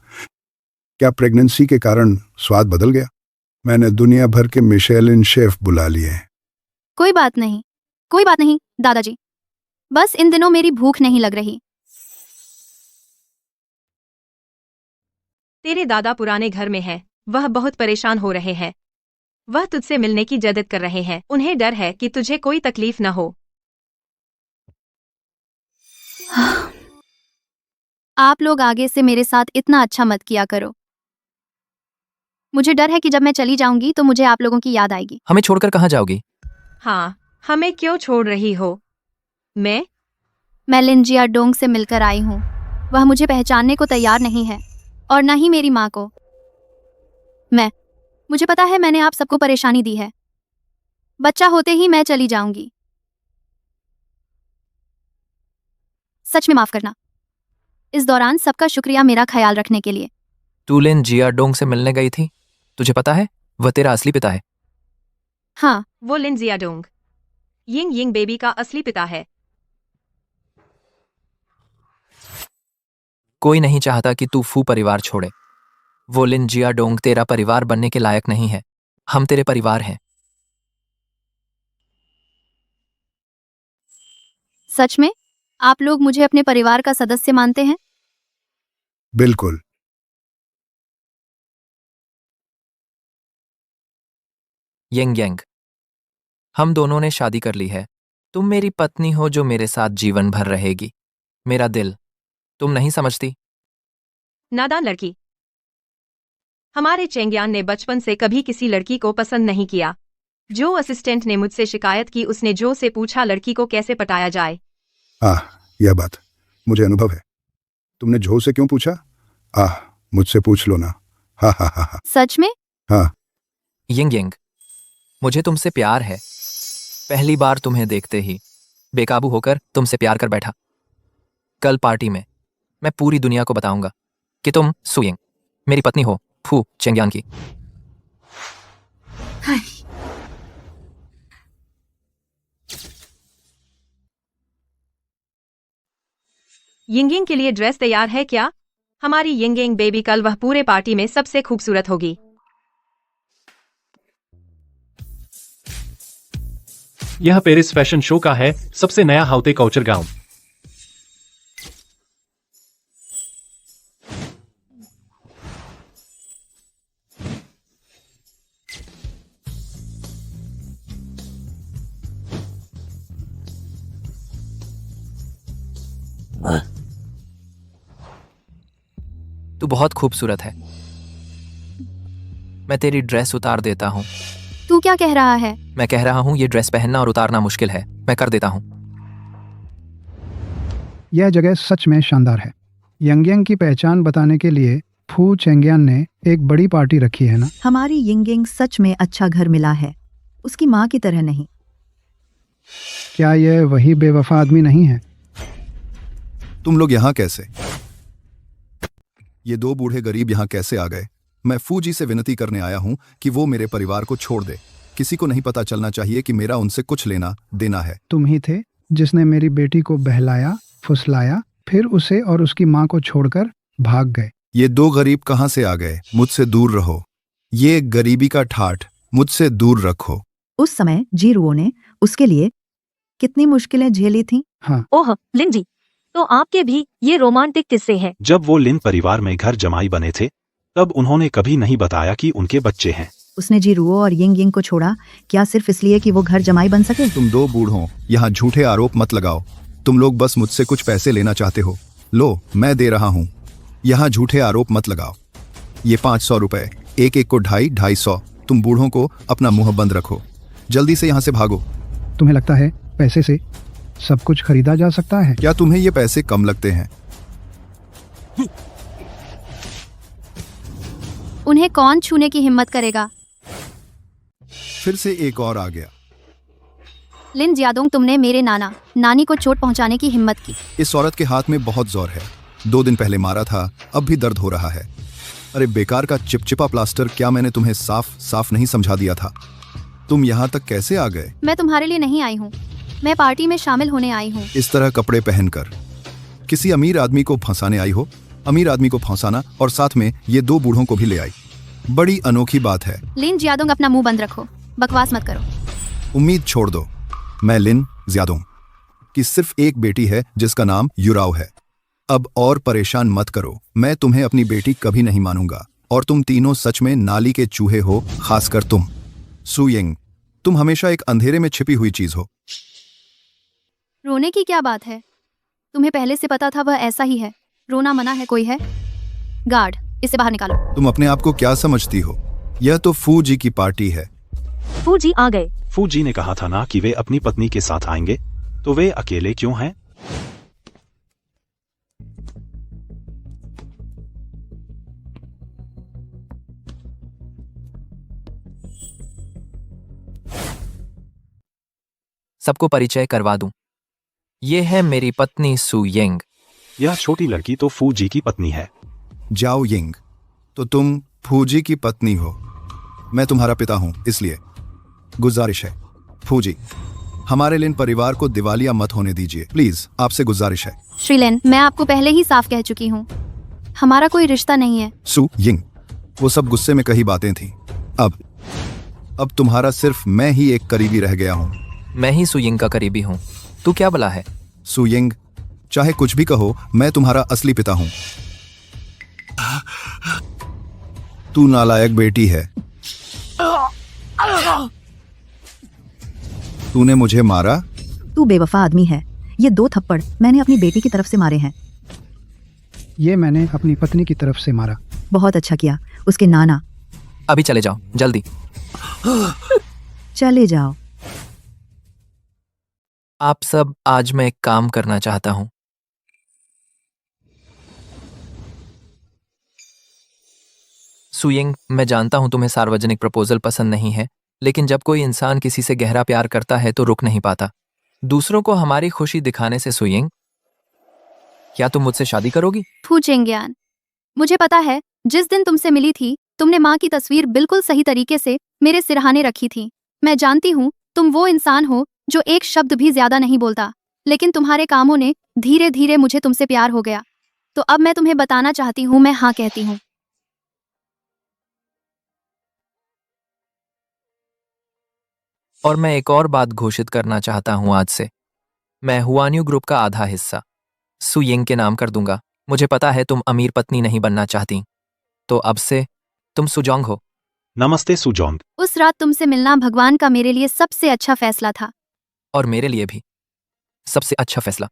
क्या प्रेगनेंसी के कारण स्वाद बदल गया? मैंने दुनिया भर के मिशेलिन शेफ बुला लिए हैं। कोई बात नहीं दादाजी। बस इन दिनों मेरी भूख नहीं लग रही। तेरे दादा पुराने घर में है। वह बहुत परेशान हो रहे हैं। वह तुझसे मिलने की जद्द कर रहे हैं। उन्हें डर है कि तुझे कोई तकलीफ न हो। आप लोग आगे से मेरे साथ इतना अच्छा मत किया करो। मुझे डर है कि जब मैं चली जाऊंगी तो मुझे आप लोगों की याद आएगी। हमें छोड़कर कहाँ जाओगी? हाँ, हमें क्यों छोड़ रही हो? मैं लिन जियाडोंग से मिलकर आई हूँ। वह मुझे पहचानने को तैयार नहीं है और न ही मेरी माँ को। मुझे पता है मैंने आप सबको परेशानी दी है। बच्चा होते ही मैं चली जाऊंगी। सच में माफ करना। इस दौरान सबका शुक्रिया मेरा ख्याल रखने के लिए। तू लिन जियाडोंग से मिलने गई थी? तुझे पता है वह तेरा असली पिता है। हाँ, वो लिन जियाडोंग, यिंग यिंग बेबी का असली पिता है। कोई नहीं चाहता कि तू फू परिवार छोड़े। वो लिन जियाडोंग तेरा परिवार बनने के लायक नहीं है। हम तेरे परिवार हैं। सच में? आप लोग मुझे अपने परिवार का सदस्य मानते हैं? बिल्कुल। यंग यंग, हम दोनों ने शादी कर ली है। तुम मेरी पत्नी हो जो मेरे साथ जीवन भर रहेगी। मेरा दिल तुम नहीं समझती। नादान लड़की। हमारे चेंग्यान ने बचपन से कभी किसी लड़की को पसंद नहीं किया। जो असिस्टेंट ने मुझसे शिकायत की उसने जो से पूछा लड़की को कैसे पटाया जाए। यह बात मुझे अनुभव है। तुमने जो से क्यों पूछा? मुझसे पूछ लो ना। हा। सच में? हाँ। यंग यंग, मुझे तुमसे प्यार है। पहली बार तुम्हें देखते ही बेकाबू होकर तुमसे प्यार कर बैठा। कल पार्टी में मैं पूरी दुनिया को बताऊंगा कि तुम सुयंग मेरी पत्नी हो, फू चेंग्यान की। यिंगिंग के लिए ड्रेस तैयार है क्या? हमारी यिंगिंग बेबी कल वह पूरे पार्टी में सबसे खूबसूरत होगी। यह पेरिस फैशन शो का है सबसे नया हाउते काउचर गाउन। तू बहुत खूबसूरत है। मैं तेरी ड्रेस उतार देता हूँ। तू क्या कह रहा है? मैं कह रहा हूँ ये ड्रेस पहनना और उतारना मुश्किल है। मैं कर देता हूँ। यह जगह सच में शानदार है। यंग की पहचान बताने के लिए फू चेंग्यान ने एक बड़ी पार्टी रखी है ना? हमारी यिंगिंग सच में अच्छा घर मिला है, उसकी माँ की तरह नहीं। क्या यह वही बेवफा आदमी नहीं है? तुम लोग यहाँ कैसे? ये दो बूढ़े गरीब यहाँ कैसे आ गए? मैं फूजी से विनती करने आया हूँ कि वो मेरे परिवार को छोड़ दे। किसी को नहीं पता चलना चाहिए कि मेरा उनसे कुछ लेना देना है। तुम ही थे जिसने मेरी बेटी को बहलाया, फुसलाया, फिर उसे और उसकी माँ को छोड़कर भाग गए। ये दो गरीब कहाँ से आ गए? मुझसे दूर रहो। ये गरीबी का ठाठ मुझसे दूर रखो। उस समय जीरुओ ने उसके लिए कितनी मुश्किलें झेली थीं। हाँ। ओह लिन जी, तो आपके भी ये रोमांटिक किस्से हैं। जब वो लिन परिवार में घर जमाई बने थे तब उन्होंने कभी नहीं बताया कि उनके बच्चे हैं। उसने जीरुओ और यिंग को छोड़ा क्या सिर्फ इसलिए कि वो घर जमाई बन सके? तुम दो बूढ़ों यहाँ झूठे आरोप मत लगाओ। तुम लोग बस मुझसे कुछ पैसे लेना चाहते हो। लो, मैं दे रहा हूँ। यहाँ झूठे आरोप मत लगाओ। ये 500 रुपए, एक एक को 250-250। तुम बूढ़ों को अपना मुंह बंद रखो। जल्दी से यहाँ से भागो। तुम्हें लगता है पैसे से सब कुछ खरीदा जा सकता है? क्या तुम्हें ये पैसे कम लगते हैं? उन्हें कौन छूने की हिम्मत करेगा? फिर से एक और आ गया। लिन जियादोंग, तुमने मेरे नानी को चोट पहुंचाने की हिम्मत की। इस औरत के हाथ में बहुत जोर है। 2 दिन पहले मारा था, अब भी दर्द हो रहा है। अरे बेकार का चिपचिपा प्लास्टर, क्या मैंने तुम्हें साफ नहीं समझा दिया था? तुम यहाँ तक कैसे आ गए? मैं तुम्हारे लिए नहीं आई हूँ, मैं पार्टी में शामिल होने आई हूँ। इस तरह कपड़े पहनकर किसी अमीर आदमी को फंसाने आई हो? अमीर आदमी को फंसाना और साथ में ये दो बूढ़ों को भी ले आई, बड़ी अनोखी बात है। लिन जियादोंग, अपना मुंह बंद रखो, बकवास मत करो। उम्मीद छोड़ दो। मैं लिन जियादोंग की सिर्फ एक बेटी है जिसका नाम युराव है। अब और परेशान मत करो। मैं तुम्हें अपनी बेटी कभी नहीं मानूंगा और तुम तीनों सच में नाली के चूहे हो, खासकर तुम सुयिंग। तुम हमेशा एक अंधेरे में छिपी हुई चीज हो। रोने की क्या बात है? तुम्हें पहले से पता था वह ऐसा ही है। रोना मना है? कोई है? गार्ड, इसे बाहर निकालो। तुम अपने आप को क्या समझती हो? यह तो फूजी की पार्टी है। फूजी आ गए। फूजी ने कहा था ना कि वे अपनी पत्नी के साथ आएंगे, तो वे अकेले क्यों हैं? सबको परिचय करवा दूं। ये है मेरी पत्नी सुयिंग। यह छोटी लड़की तो फूजी की पत्नी है। जाओ यिंग, तो तुम फूजी की पत्नी हो। मैं तुम्हारा पिता हूं, इसलिए गुजारिश है फूजी, हमारे लिन परिवार को दिवालिया मत होने दीजिए, प्लीज, आपसे गुजारिश है। श्रीलेन, मैं आपको पहले ही साफ कह चुकी हूँ, हमारा कोई रिश्ता नहीं है। सु यिंग, वो सब गुस्से में कही बातें थी। अब तुम्हारा सिर्फ मैं ही एक करीबी रह गया हूँ। मैं ही सुयिंग का करीबी हूँ। तू क्या बोला है? सुयिंग, चाहे कुछ भी कहो, मैं तुम्हारा असली पिता हूँ। तू नालायक बेटी है। तूने मुझे मारा। तू बेवफा आदमी है। ये 2 थप्पड़ मैंने अपनी बेटी की तरफ से मारे हैं। ये मैंने अपनी पत्नी की तरफ से मारा। बहुत अच्छा किया। उसके नाना। अभी चले जाओ जल्दी। चले जाओ। आप सब, आज मैं एक काम करना चाहता हूं। सुयिंग, मैं जानता हूं तुम्हें सार्वजनिक प्रपोजल पसंद नहीं है, लेकिन जब कोई इंसान किसी से गहरा प्यार करता है तो रुक नहीं पाता। दूसरों को हमारी खुशी दिखाने से सुयिंग, क्या तुम मुझसे शादी करोगी? फू चेंग्यान, मुझे पता है, जिस दिन तुमसे मिली थी तुमने माँ की तस्वीर बिल्कुल सही तरीके से मेरे सिरहाने रखी थी। मैं जानती हूँ तुम वो इंसान हो जो एक शब्द भी ज्यादा नहीं बोलता, लेकिन तुम्हारे कामों ने धीरे धीरे मुझे तुमसे प्यार हो गया। तो अब मैं तुम्हें बताना चाहती हूँ, मैं हाँ कहती हूँ। और मैं एक और बात घोषित करना चाहता हूं, आज से मैं हुआन्यू ग्रुप का आधा हिस्सा सुयिंग के नाम कर दूंगा। मुझे पता है तुम अमीर पत्नी नहीं बनना चाहती, तो अब से तुम सुजोंग हो। नमस्ते सुजोंग। उस रात तुमसे मिलना भगवान का मेरे लिए सबसे अच्छा फैसला था। और मेरे लिए भी सबसे अच्छा फैसला।